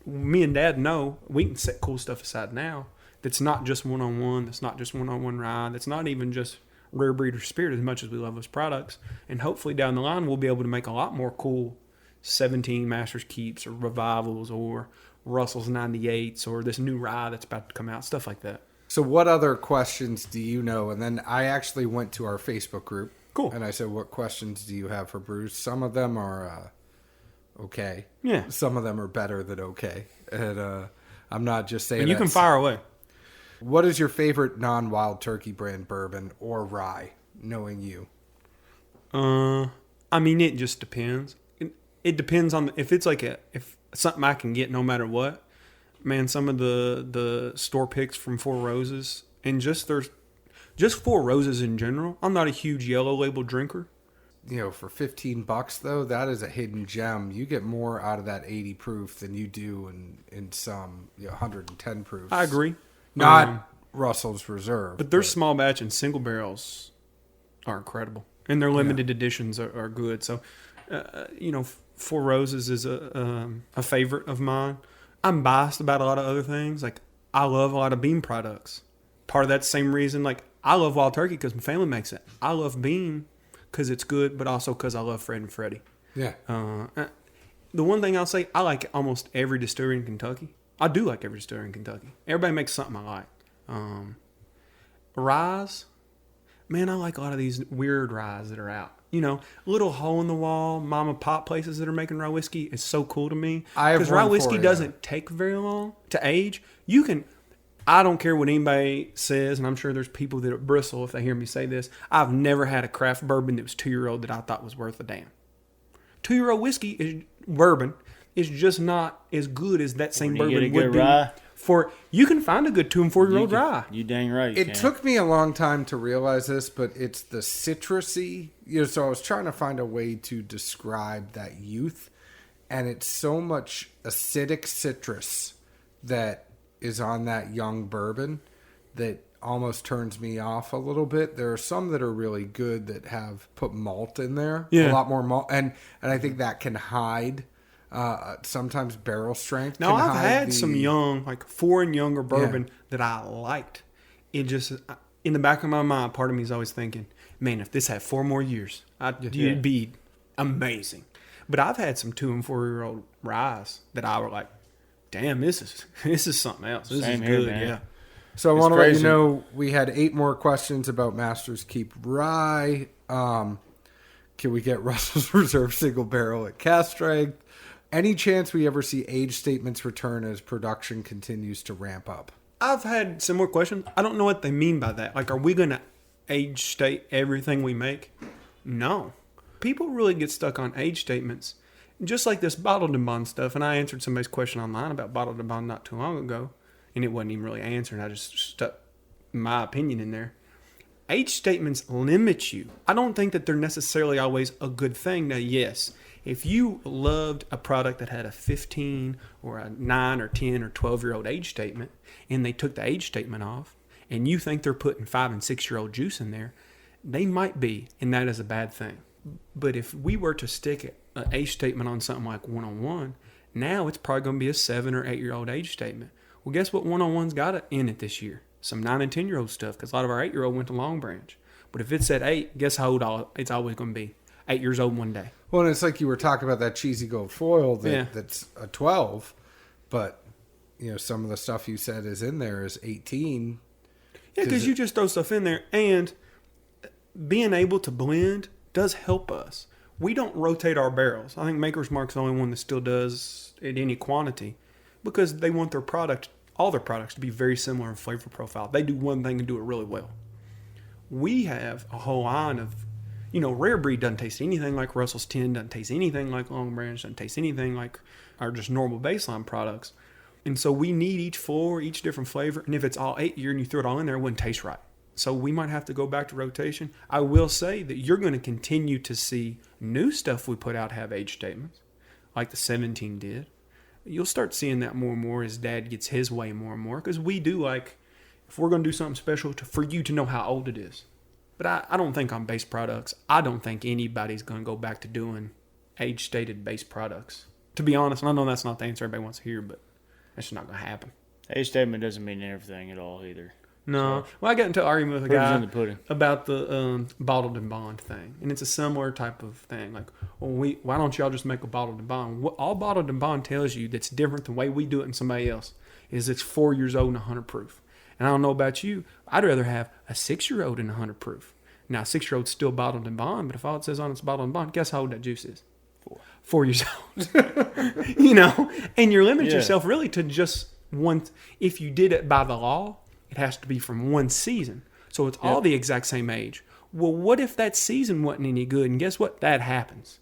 me and Dad know we can set cool stuff aside now that's not just one-on-one, that's not just one-on-one rye, that's not even just rare breed or spirit as much as we love those products. And hopefully down the line we'll be able to make a lot more cool 17 Master's Keeps or Revivals or Russell's 98s or this new rye that's about to come out, stuff like that. So what other questions do you know? And then I actually went to our Facebook group. Cool. And I said, what questions do you have for Bruce? Some of them are okay. Yeah. Some of them are better than okay. And I'm not just saying And you that. can fire away. What is your favorite non-Wild Turkey brand bourbon or rye, knowing you? I mean, it just depends. It depends on if it's like if something I can get no matter what. Man, some of the store picks from Four Roses and just Four Roses in general. I'm not a huge yellow label drinker. You know, for $15 though, that is a hidden gem. You get more out of that 80 proof than you do in some 110 proofs. I agree. Not Russell's Reserve. But their small batch and single barrels are incredible. And their limited editions are good. So, Four Roses is a favorite of mine. I'm biased about a lot of other things. Like, I love a lot of Beam products. Part of that same reason, like, I love Wild Turkey because my family makes it. I love Beam because it's good, but also because I love Fred and Freddie. Yeah. The one thing I'll say, I like almost every distillery in Kentucky. I do like every distillery in Kentucky. Everybody makes something I like. Ryes, man, I like a lot of these weird ryes that are out. You know, little hole in the wall, mom and pop places that are making rye whiskey is so cool to me. Because rye whiskey doesn't take very long to age. I don't care what anybody says, and I'm sure there's people that bristle if they hear me say this. I've never had a craft bourbon that was 2-year-old that I thought was worth a damn. 2-year-old whiskey bourbon is just not as good as that same bourbon would be. Rye, you can find a good 2 and 4-year-old rye. You dang right. It took me a long time to realize this, but it's the citrusy. So I was trying to find a way to describe that youth, and it's so much acidic citrus that is on that young bourbon that almost turns me off a little bit. There are some that are really good that have put malt in there, a lot more malt, and I think that can hide. Sometimes barrel strength. Now I've had some young, like 4 and younger bourbon that I liked. It just in the back of my mind, part of me is always thinking, man, if this had 4 more years, it'd be amazing. But I've had some 2 and 4-year-old ryes that I were like, damn, this is something else. This Same is here, good, man. yeah. So I want to let you know we had 8 more questions about Master's Keep Rye. Can we get Russell's Reserve single barrel at cast strength? Any chance we ever see age statements return as production continues to ramp up? I've had similar questions. I don't know what they mean by that. Like, are we going to age state everything we make? No. People really get stuck on age statements. Just like this bottled and bond stuff, and I answered somebody's question online about bottled and bond not too long ago, and it wasn't even really answered. I just stuck my opinion in there. Age statements limit you. I don't think that they're necessarily always a good thing. Now, yes, if you loved a product that had a 15 or a 9 or 10 or 12-year-old age statement, and they took the age statement off, and you think they're putting 5 and 6-year-old juice in there, they might be, and that is a bad thing. But if we were to stick an age statement on something like 101, now it's probably going to be a 7 or 8-year-old age statement. Well, guess what 101's got in it this year? Some 9 and 10-year-old stuff, because a lot of our 8-year-old went to Long Branch. But if it's at 8, guess how old it's always going to be? 8 years old one day. Well, and it's like you were talking about that cheesy gold foil that's a 12, but some of the stuff you said is in there is 18. Yeah, because you just throw stuff in there, and being able to blend does help us. We don't rotate our barrels. I think Maker's Mark's the only one that still does at any quantity because they want all their products to be very similar in flavor profile. They do one thing and do it really well. We have a whole line of, Rare Breed doesn't taste anything like Russell's 10, doesn't taste anything like Long Branch, doesn't taste anything like our just normal baseline products. And so we need each different flavor. And if it's all 8-year and you throw it all in there, it wouldn't taste right. So we might have to go back to rotation. I will say that you're going to continue to see new stuff we put out have age statements, like the 17 did. You'll start seeing that more and more as Dad gets his way more and more, because we do like, if we're going to do something special, for you to know how old it is. But I don't think on base products, I don't think anybody's going to go back to doing age-stated base products. To be honest, and I know that's not the answer everybody wants to hear, but that's just not going to happen. Age statement doesn't mean everything at all either. No. Well, I got into an argument with a Proof's in guy the pudding. about the bottled and bond thing. And it's a similar type of thing. Like, well, why don't y'all just make a bottled and bond? What all bottled and bond tells you that's different than the way we do it in somebody else is it's 4 years old and 100 proof. And I don't know about you, I'd rather have a 6-year-old and 100 proof. Now, a 6-year-old's still bottled and bond, but if all it says on it's bottled and bond, guess how old that juice is? 4 years old. You know? And you're limiting yourself really to just one. If you did it by the law, it has to be from one season. So it's all the exact same age. Well, what if that season wasn't any good? And guess what? That happens.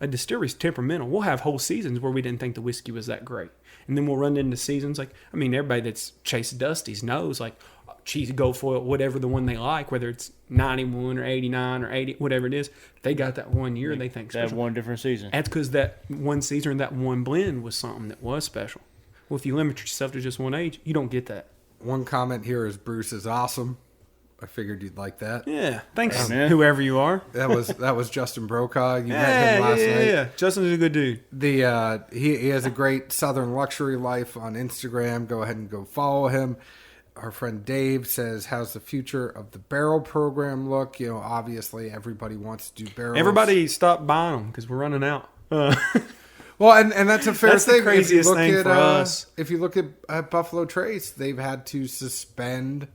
A distillery's temperamental. We'll have whole seasons where we didn't think the whiskey was that great. And then we'll run into seasons like, I mean, everybody that's chased Dusties knows, like, cheese, Goldfoil, whatever the one they like, whether it's 91 or 89 or 80, whatever it is, they got that one year they think special. That one different season. That's because that one season or that one blend was something that was special. Well, if you limit yourself to just one age, you don't get that. One comment here is Bruce is awesome. I figured you'd like that. Yeah, thanks, man. whoever you are. That was Justin Brokaw. You met him last night. Yeah. Justin's a good dude. He has a great Southern Luxury Life on Instagram. Go ahead and go follow him. Our friend Dave says, how's the future of the barrel program look? You know, obviously everybody wants to do barrels. Everybody stop buying them because we're running out. Well, and that's a fair That's thing. the craziest thing for us. If you look at Buffalo Trace, they've had to suspend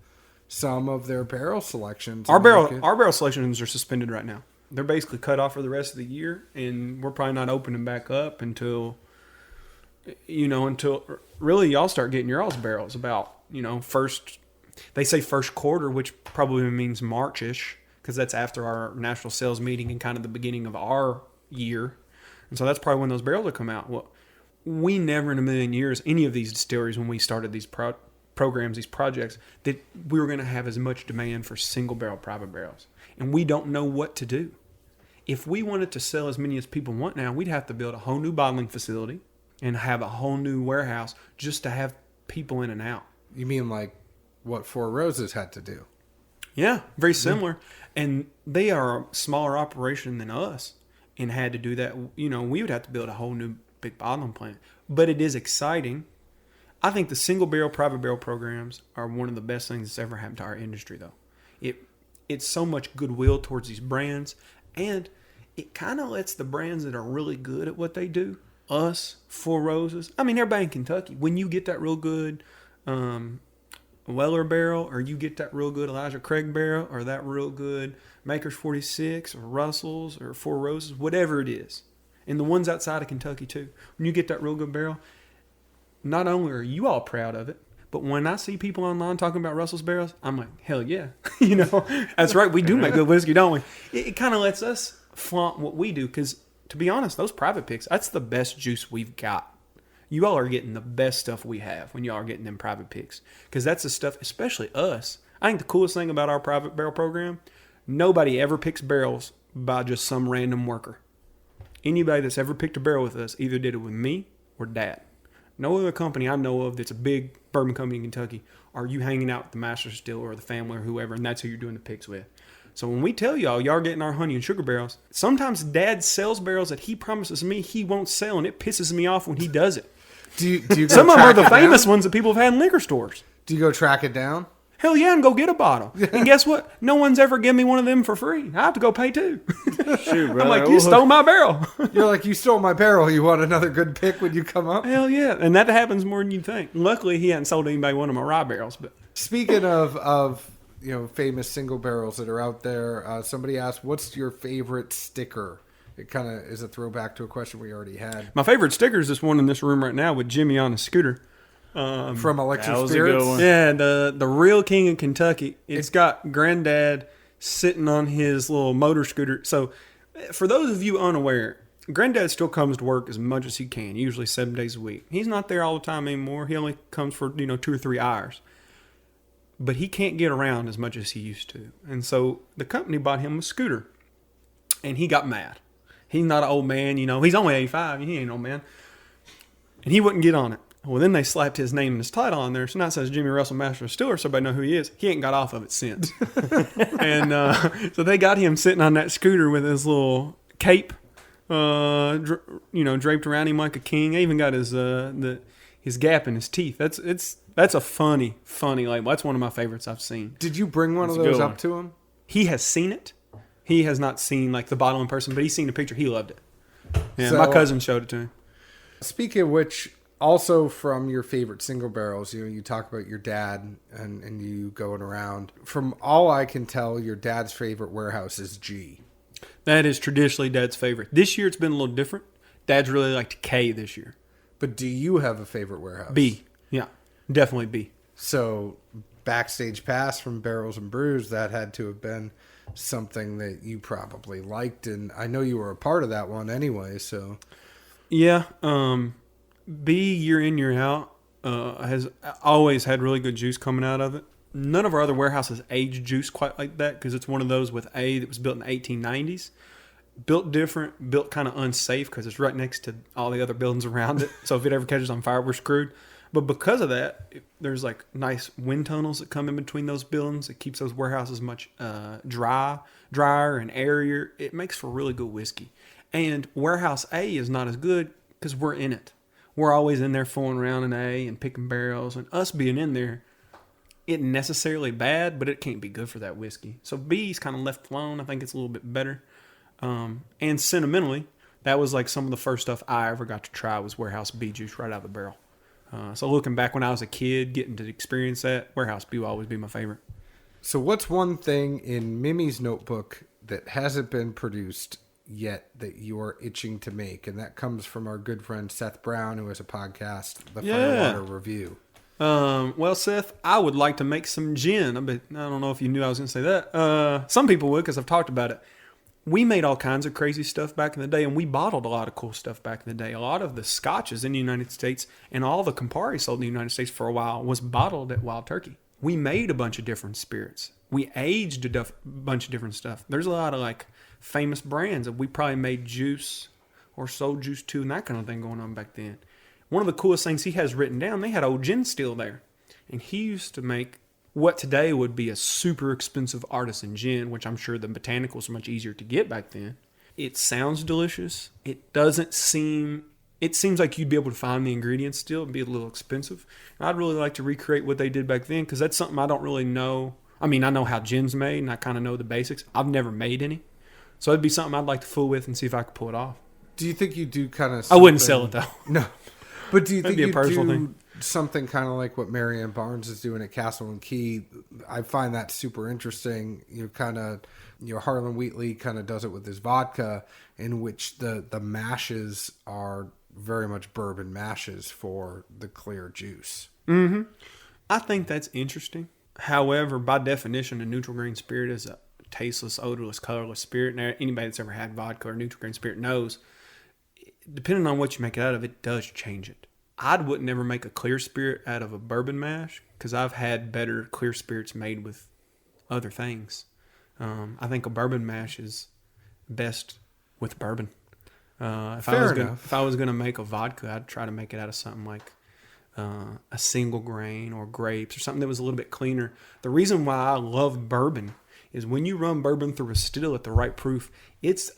some of their barrel selections. Our barrel selections are suspended right now. They're basically cut off for the rest of the year, and we're probably not opening back up until really y'all start getting your all's barrels about, first quarter, which probably means March-ish, because that's after our national sales meeting and kind of the beginning of our year. And so that's probably when those barrels will come out. Well, we never in a million years, any of these distilleries, when we started these programs, these projects, that we were going to have as much demand for single barrel private barrels. And we don't know what to do. If we wanted to sell as many as people want now, we'd have to build a whole new bottling facility and have a whole new warehouse just to have people in and out. You mean like what Four Roses had to do? Yeah, very similar. And they are a smaller operation than us and had to do that. We would have to build a whole new big bottling plant. But it is exciting. I think the single barrel private barrel programs are one of the best things that's ever happened to our industry, though. It's so much goodwill towards these brands, and it kind of lets the brands that are really good at what they do, us, Four Roses, I mean, everybody in Kentucky, when you get that real good Weller barrel, or you get that real good Elijah Craig barrel, or that real good Maker's 46, or Russell's, or Four Roses, whatever it is, and the ones outside of Kentucky too, when you get that real good barrel, not only are you all proud of it, but when I see people online talking about Russell's barrels, I'm like, hell yeah. That's right. We do make good whiskey, don't we? It kind of lets us flaunt what we do, because to be honest, those private picks, that's the best juice we've got. You all are getting the best stuff we have when you all are getting them private picks, because that's the stuff, especially us. I think the coolest thing about our private barrel program, nobody ever picks barrels by just some random worker. Anybody that's ever picked a barrel with us either did it with me or Dad. No other company I know of that's a big bourbon company in Kentucky are you hanging out with the master distiller or the family or whoever, and that's who you're doing the picks with. So when we tell y'all are getting our honey and sugar barrels, sometimes Dad sells barrels that he promises me he won't sell, and it pisses me off when he does it. Do you Some of them are the famous ones that people have had in liquor stores. Do you go track it down? Hell yeah, and go get a bottle. And guess what? No one's ever given me one of them for free. I have to go pay too. Shoot, bro. I'm like, you stole my barrel. You're like, you stole my barrel. You want another good pick when you come up? Hell yeah. And that happens more than you think. Luckily, he hadn't sold anybody one of my rye barrels. But speaking of famous single barrels that are out there, somebody asked, what's your favorite sticker? It kind of is a throwback to a question we already had. My favorite sticker is this one in this room right now with Jimmy on a scooter. From Electric that was a Spirits. good one. Yeah, the real king of Kentucky. It's got Granddad sitting on his little motor scooter. So, for those of you unaware, Granddad still comes to work as much as he can, usually 7 days a week. He's not there all the time anymore. He only comes for 2 or 3 hours. but he can't get around as much as he used to. And so the company bought him a scooter, and he got mad. He's not an old man, He's only 85. He ain't no man. And he wouldn't get on it. Well, then they slapped his name and his title on there. So now it says Jimmy Russell, Master of Stewart, so everybody know who he is. He ain't got off of it since. And so they got him sitting on that scooter with his little cape, draped around him like a king. They even got his gap in his teeth. That's a funny label. That's one of my favorites I've seen. Did you bring one of those up to him? He has seen it. He has not seen like the bottle in person, but he's seen the picture. He loved it. Yeah, So, my cousin showed it to him. Speaking of which, also from your favorite single barrels, you talk about your dad and you going around. From all I can tell, your dad's favorite warehouse is G. That is traditionally Dad's favorite. This year it's been a little different. Dad's really liked K this year. But do you have a favorite warehouse? B. Yeah, definitely B. So Backstage Pass from Barrels and Brews, that had to have been something that you probably liked. And I know you were a part of that one anyway, so... Yeah, B, year in, year out, has always had really good juice coming out of it. None of our other warehouses age juice quite like that because it's one of those with A that was built in the 1890s. Built different, built kind of unsafe because it's right next to all the other buildings around it. So if it ever catches on fire, we're screwed. But because of that, there's like nice wind tunnels that come in between those buildings. It keeps those warehouses much drier and airier. It makes for really good whiskey. And Warehouse A is not as good because we're in it. We're always in there fooling around in A and picking barrels. And us being in there isn't necessarily bad, but it can't be good for that whiskey. So B's kind of left alone. I think it's a little bit better. And sentimentally, that was like some of the first stuff I ever got to try was Warehouse B juice right out of the barrel. So looking back when I was a kid, getting to experience that, Warehouse B will always be my favorite. So what's one thing in Mimi's notebook that hasn't been produced yet that you're itching to make? And that comes from our good friend Seth Brown, who has a podcast, The Firewater Review. Well, Seth, I would like to make some gin. I don't know if you knew I was going to say that. Some people would because I've talked about it. We made all kinds of crazy stuff back in the day, and we bottled a lot of cool stuff back in the day. A lot of the scotches in the United States and all the Campari sold in the United States for a while was bottled at Wild Turkey. We made a bunch of different spirits. We aged a bunch of different stuff. There's a lot of like famous brands that we probably made juice or sold juice to and that kind of thing going on back then. One of the coolest things he has written down, they had old gin still there. And he used to make what today would be a super expensive artisan gin, which I'm sure the botanicals were much easier to get back then. It sounds delicious. It seems like you'd be able to find the ingredients still. It'd be a little expensive. And I'd really like to recreate what they did back then because that's something I don't really know. I mean, I know how gin's made and I kind of know the basics. I've never made any. So it'd be something I'd like to fool with and see if I could pull it off. Do you think you do kind of... I wouldn't sell it though. No. But do you think That'd be a you personal do thing. Something kind of like what Marianne Barnes is doing at Castle and Key? I find that super interesting. Harlan Wheatley kind of does it with his vodka, in which the mashes are very much bourbon mashes for the clear juice. Mm-hmm. I think that's interesting. However, by definition, a neutral grain spirit is a tasteless, odorless, colorless spirit. Now, anybody that's ever had vodka or neutral grain spirit knows, depending on what you make it out of, it does change it. I wouldn't ever make a clear spirit out of a bourbon mash because I've had better clear spirits made with other things. I think a bourbon mash is best with bourbon. If I was going to make a vodka, I'd try to make it out of something like a single grain or grapes or something that was a little bit cleaner. The reason why I love bourbon is when you run bourbon through a still at the right proof, it's...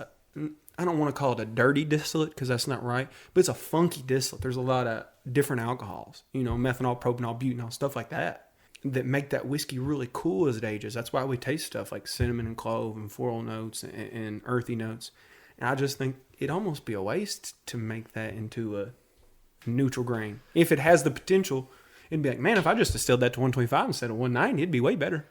I don't want to call it a dirty distillate because that's not right, but it's a funky distillate. There's a lot of different alcohols, methanol, propanol, butanol, stuff like that make that whiskey really cool as it ages. That's why we taste stuff like cinnamon and clove and floral notes and earthy notes. And I just think it'd almost be a waste to make that into a neutral grain. If it has the potential, it'd be like, man, if I just distilled that to 125 instead of 190, it'd be way better.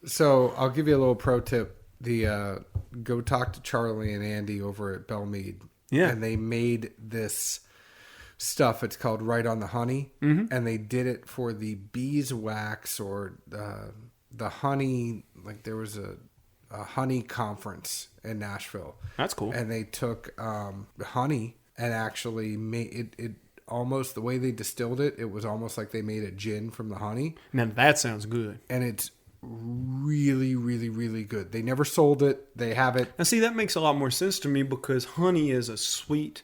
So I'll give you a little pro tip. Go talk to Charlie and Andy over at Belmead. Yeah. And they made this stuff. It's called Right on the Honey. Mm-hmm. And they did it for the beeswax or the honey. Like there was a honey conference in Nashville. That's cool. And they took honey and actually made it almost the way they distilled it. It was almost like they made a gin from the honey. Now that sounds good. And it's really, really, really good. They never sold it. They have it. Now, see, that makes a lot more sense to me because honey is a sweet,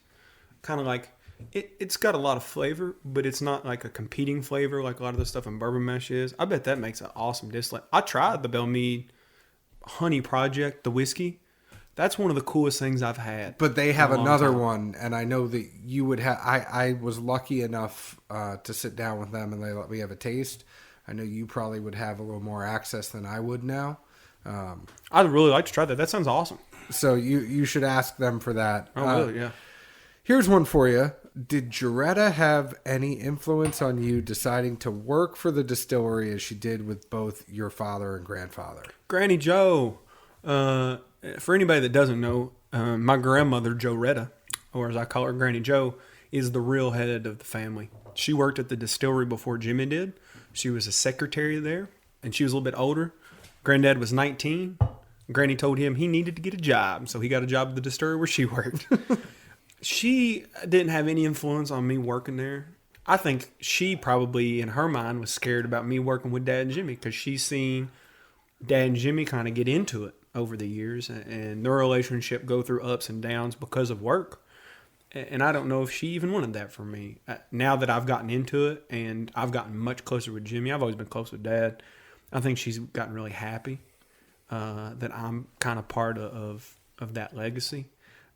kind of like, it's got a lot of flavor, but it's not like a competing flavor like a lot of the stuff in bourbon mash is. I bet that makes an awesome distillate. I tried the Belmead Honey Project, the whiskey. That's one of the coolest things I've had. But they have another time. one, and I know that you would have. I was lucky enough to sit down with them, and they let me have a taste. I know you probably would have a little more access than I would now. I'd really like to try that. That sounds awesome. So you should ask them for that. Oh, really? Yeah. Here's one for you. Did Joretta have any influence on you deciding to work for the distillery as she did with both your father and grandfather? Granny Joe. For anybody that doesn't know, my grandmother, Joretta, or as I call her, Granny Joe, is the real head of the family. She worked at the distillery before Jimmy did. She was a secretary there, and she was a little bit older. Granddad was 19. Granny told him he needed to get a job, so he got a job at the distillery where she worked. She didn't have any influence on me working there. I think she probably, in her mind, was scared about me working with Dad and Jimmy because she's seen Dad and Jimmy kind of get into it over the years and their relationship go through ups and downs because of work. And I don't know if she even wanted that for me. Now that I've gotten into it and I've gotten much closer with Jimmy, I've always been close with Dad. I think she's gotten really happy that I'm kind of part of that legacy.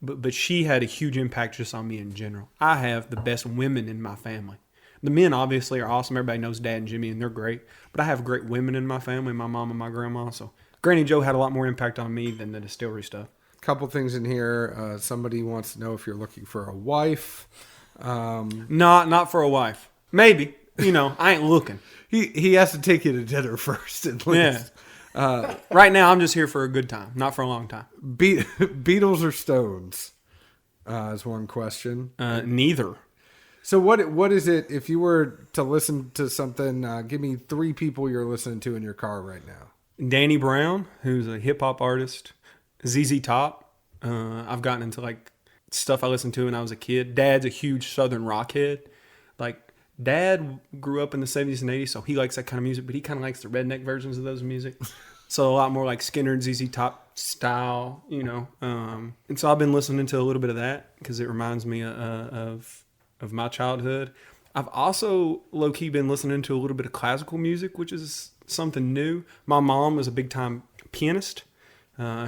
But she had a huge impact just on me in general. I have the best women in my family. The men obviously are awesome. Everybody knows Dad and Jimmy, and they're great. But I have great women in my family, my mom and my grandma. So Granny Joe had a lot more impact on me than the distillery stuff. Couple things in here. Somebody wants to know if you're looking for a wife. Not for a wife. Maybe. I ain't looking. He has to take you to dinner first, at least. Yeah. Right now, I'm just here for a good time, not for a long time. Beatles or Stones is one question. Neither. So what is it, if you were to listen to something, give me 3 people you're listening to in your car right now. Danny Brown, who's a hip-hop artist. ZZ Top. I've gotten into like stuff I listened to when I was a kid. Dad's a huge Southern rock head. Like, Dad grew up in the 70s and 80s, so he likes that kind of music, but he kind of likes the redneck versions of those music. So a lot more like Skinner and ZZ Top style, And so I've been listening to a little bit of that because it reminds me of my childhood. I've also low-key been listening to a little bit of classical music, which is something new. My mom is a big-time pianist.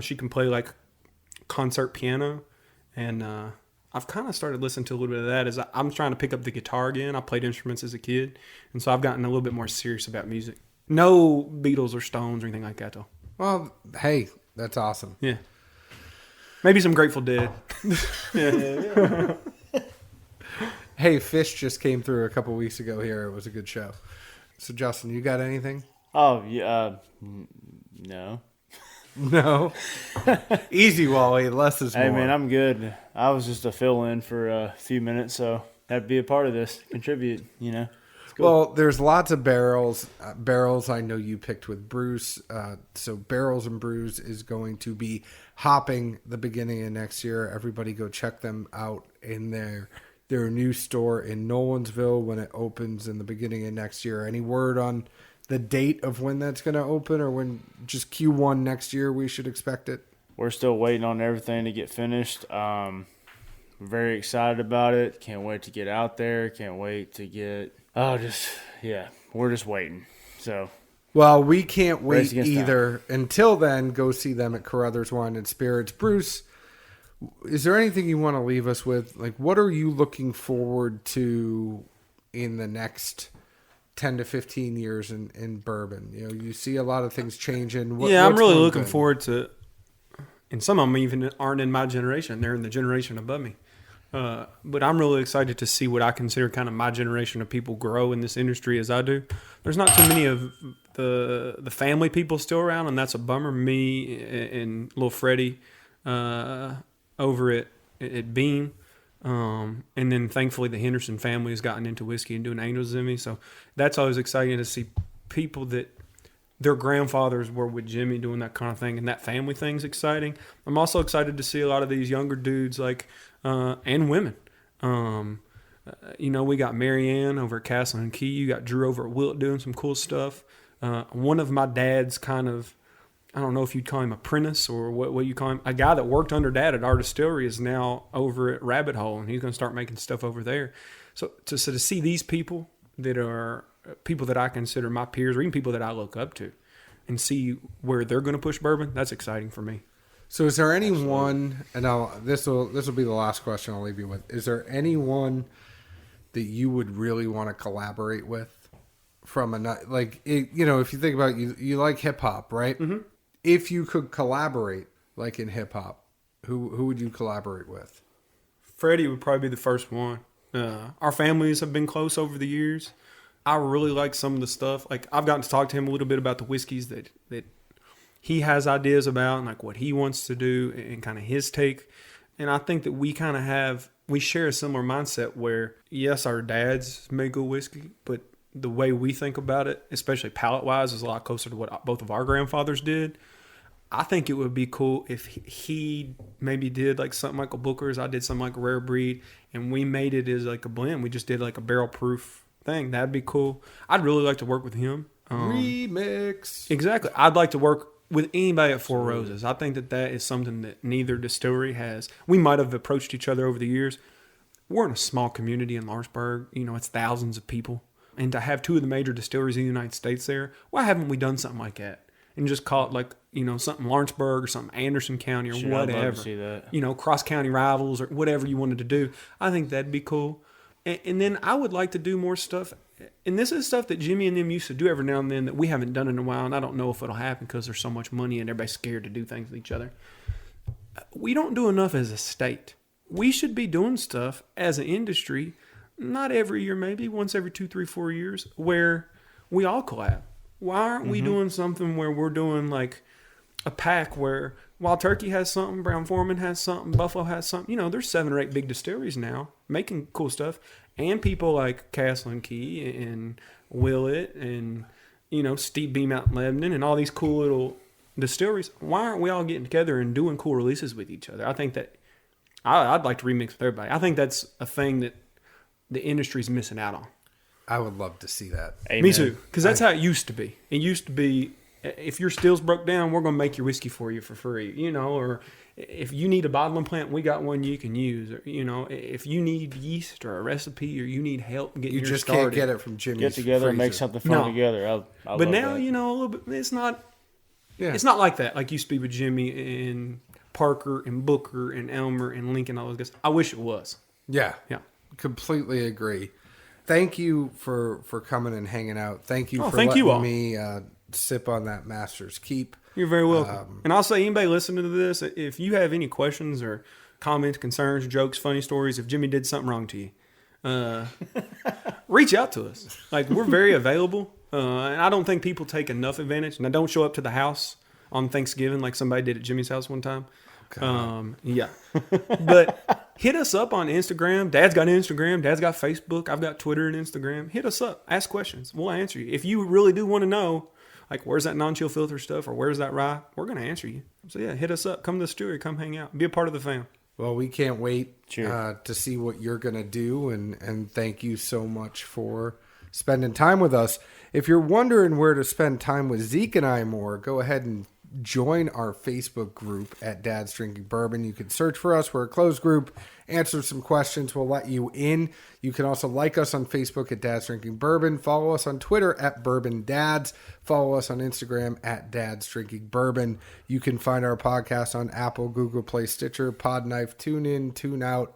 She can play like concert piano, and I've kind of started listening to a little bit of that as I'm trying to pick up the guitar again. I played instruments as a kid, and so I've gotten a little bit more serious about music. No Beatles or Stones or anything like that, though. Well, hey, that's awesome. Yeah. Maybe some Grateful Dead. Yeah. Hey, Fish just came through a couple weeks ago here. It was a good show. So, Justin, you got anything? Oh, yeah. No. No. Easy, Wally. Less is more. Hey, man, I'm good. I was just a fill-in for a few minutes, so had to be a part of this, contribute, It's cool. Well, there's lots of barrels. Barrels I know you picked with Bruce. So Barrels and Brews is going to be hopping the beginning of next year. Everybody go check them out in their new store in Nolensville when it opens in the beginning of next year. Any word on the date of when that's going to open, or when just Q1 next year we should expect it? We're still waiting on everything to get finished. Very excited about it. Can't wait to get out there. Can't wait to get... we're just waiting. So... Well, we can't wait either. Until then, go see them at Carruthers Wine and Spirits. Bruce, is there anything you want to leave us with? Like, what are you looking forward to in the next 10 to 15 years in bourbon? You see a lot of things changing. I'm really looking forward to, and some of them even aren't in my generation. They're in the generation above me. But I'm really excited to see what I consider kind of my generation of people grow in this industry as I do. There's not too many of the family people still around, and that's a bummer. Me and little Freddie over at Beam. And then thankfully the Henderson family has gotten into whiskey and doing Angels in Me. So that's always exciting to see people that their grandfathers were with Jimmy doing that kind of thing, and that family thing's exciting. I'm also excited to see a lot of these younger dudes and women We got Marianne over at Castle and Key. You got Drew over at Wilt doing some cool stuff. One of my dad's kind of, I don't know if you'd call him apprentice or what you call him. A guy that worked under Dad at our distillery is now over at Rabbit Hole, and he's going to start making stuff over there. So to see these people that are people that I consider my peers, or even people that I look up to, and see where they're going to push bourbon, that's exciting for me. So is there anyone, and this will be the last question I'll leave you with. Is there anyone that you would really want to collaborate with from if you think about you like hip hop, right? Mm-hmm. If you could collaborate like in hip hop, who would you collaborate with? Freddie would probably be the first one. Our families have been close over the years. I really like some of the stuff. Like, I've gotten to talk to him a little bit about the whiskeys that he has ideas about, and like what he wants to do and kind of his take. And I think that we share a similar mindset where, yes, our dads make good whiskey, but the way we think about it, especially palate-wise, is a lot closer to what both of our grandfathers did. I think it would be cool if he maybe did like something like a Booker's. I did something like a Rare Breed, and we made it as like a blend. We just did like a barrel-proof thing. That'd be cool. I'd really like to work with him. Remix. Exactly. I'd like to work with anybody at Four Roses. I think that is something that neither distillery has. We might have approached each other over the years. We're in a small community in Lawrenceburg. It's thousands of people. And to have two of the major distilleries in the United States there, why haven't we done something like that? And just call it like, something Lawrenceburg or something Anderson County or whatever. I'd love to see that. Cross-county rivals or whatever you wanted to do. I think that'd be cool. And then I would like to do more stuff. And this is stuff that Jimmy and them used to do every now and then that we haven't done in a while. And I don't know if it'll happen because there's so much money and everybody's scared to do things with each other. We don't do enough as a state. We should be doing stuff as an industry, not every year, maybe once every 2, 3, 4 years, where we all collab. Why aren't we doing something where we're doing like a pack where Wild Turkey has something, Brown Foreman has something, Buffalo has something. There's 7 or 8 big distilleries now making cool stuff. And people like Castle and Key and Willett and, Steve Beam out in Lebanon and all these cool little distilleries. Why aren't we all getting together and doing cool releases with each other? I think that I'd like to remix with everybody. I think that's a thing that the industry's missing out on. I would love to see that. Amen. Me too, because that's how it used to be. It used to be, if your stills broke down, we're going to make your whiskey for you for free, or if you need a bottling plant, we got one you can use. Or, if you need yeast or a recipe or you need help getting yours started. You just can't get it from Jimmy's Get together and make freezer. something fun together. I but love now, that. a little bit, it's not like that. Like used to be with Jimmy and Parker and Booker and Elmer and Lincoln, all those guys. I wish it was. Yeah. Yeah. Completely agree. Thank you for coming and hanging out. Thank you for thank letting you all. me sip on that Master's Keep. You're very welcome. And I'll say, anybody listening to this, if you have any questions or comments, concerns, jokes, funny stories, if Jimmy did something wrong to you, reach out to us. Like, we're very available. And I don't think people take enough advantage. And I don't show up to the house on Thanksgiving like somebody did at Jimmy's house one time. Yeah. But hit us up on Instagram. Dad's got Instagram. Dad's got Facebook. I've got Twitter and Instagram. Hit us up. Ask questions. We'll answer you. If you really do want to know, like, where's that non-chill filter stuff or where's that rye, we're going to answer you. So, yeah, hit us up. Come to the studio. Come hang out. Be a part of the fam. Well, we can't wait to see what you're going to do. And thank you so much for spending time with us. If you're wondering where to spend time with Zeke and I more, go ahead and join our Facebook group at Dad's Drinking Bourbon. You can search for us. We're a closed group. Answer some questions. We'll let you in. You can also like us on Facebook at Dad's Drinking Bourbon. Follow us on Twitter at Bourbon Dads. Follow us on Instagram at Dad's Drinking Bourbon. You can find our podcast on Apple, Google Play, Stitcher, Podknife, TuneIn, TuneOut,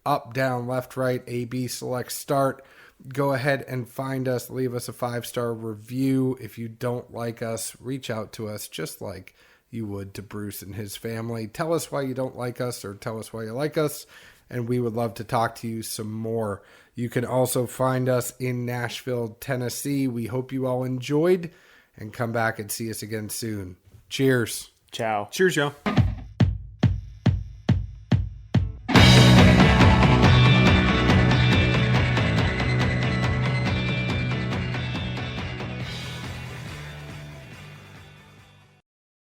up, down, left, right, A, B, select, start. Go ahead and find us. Leave us a 5-star review. If you don't like us, reach out to us just like you would to Bruce and his family. Tell us why you don't like us or tell us why you like us, and we would love to talk to you some more. You can also find us in Nashville, Tennessee. We hope you all enjoyed and come back and see us again soon. Cheers. Ciao. Cheers, y'all.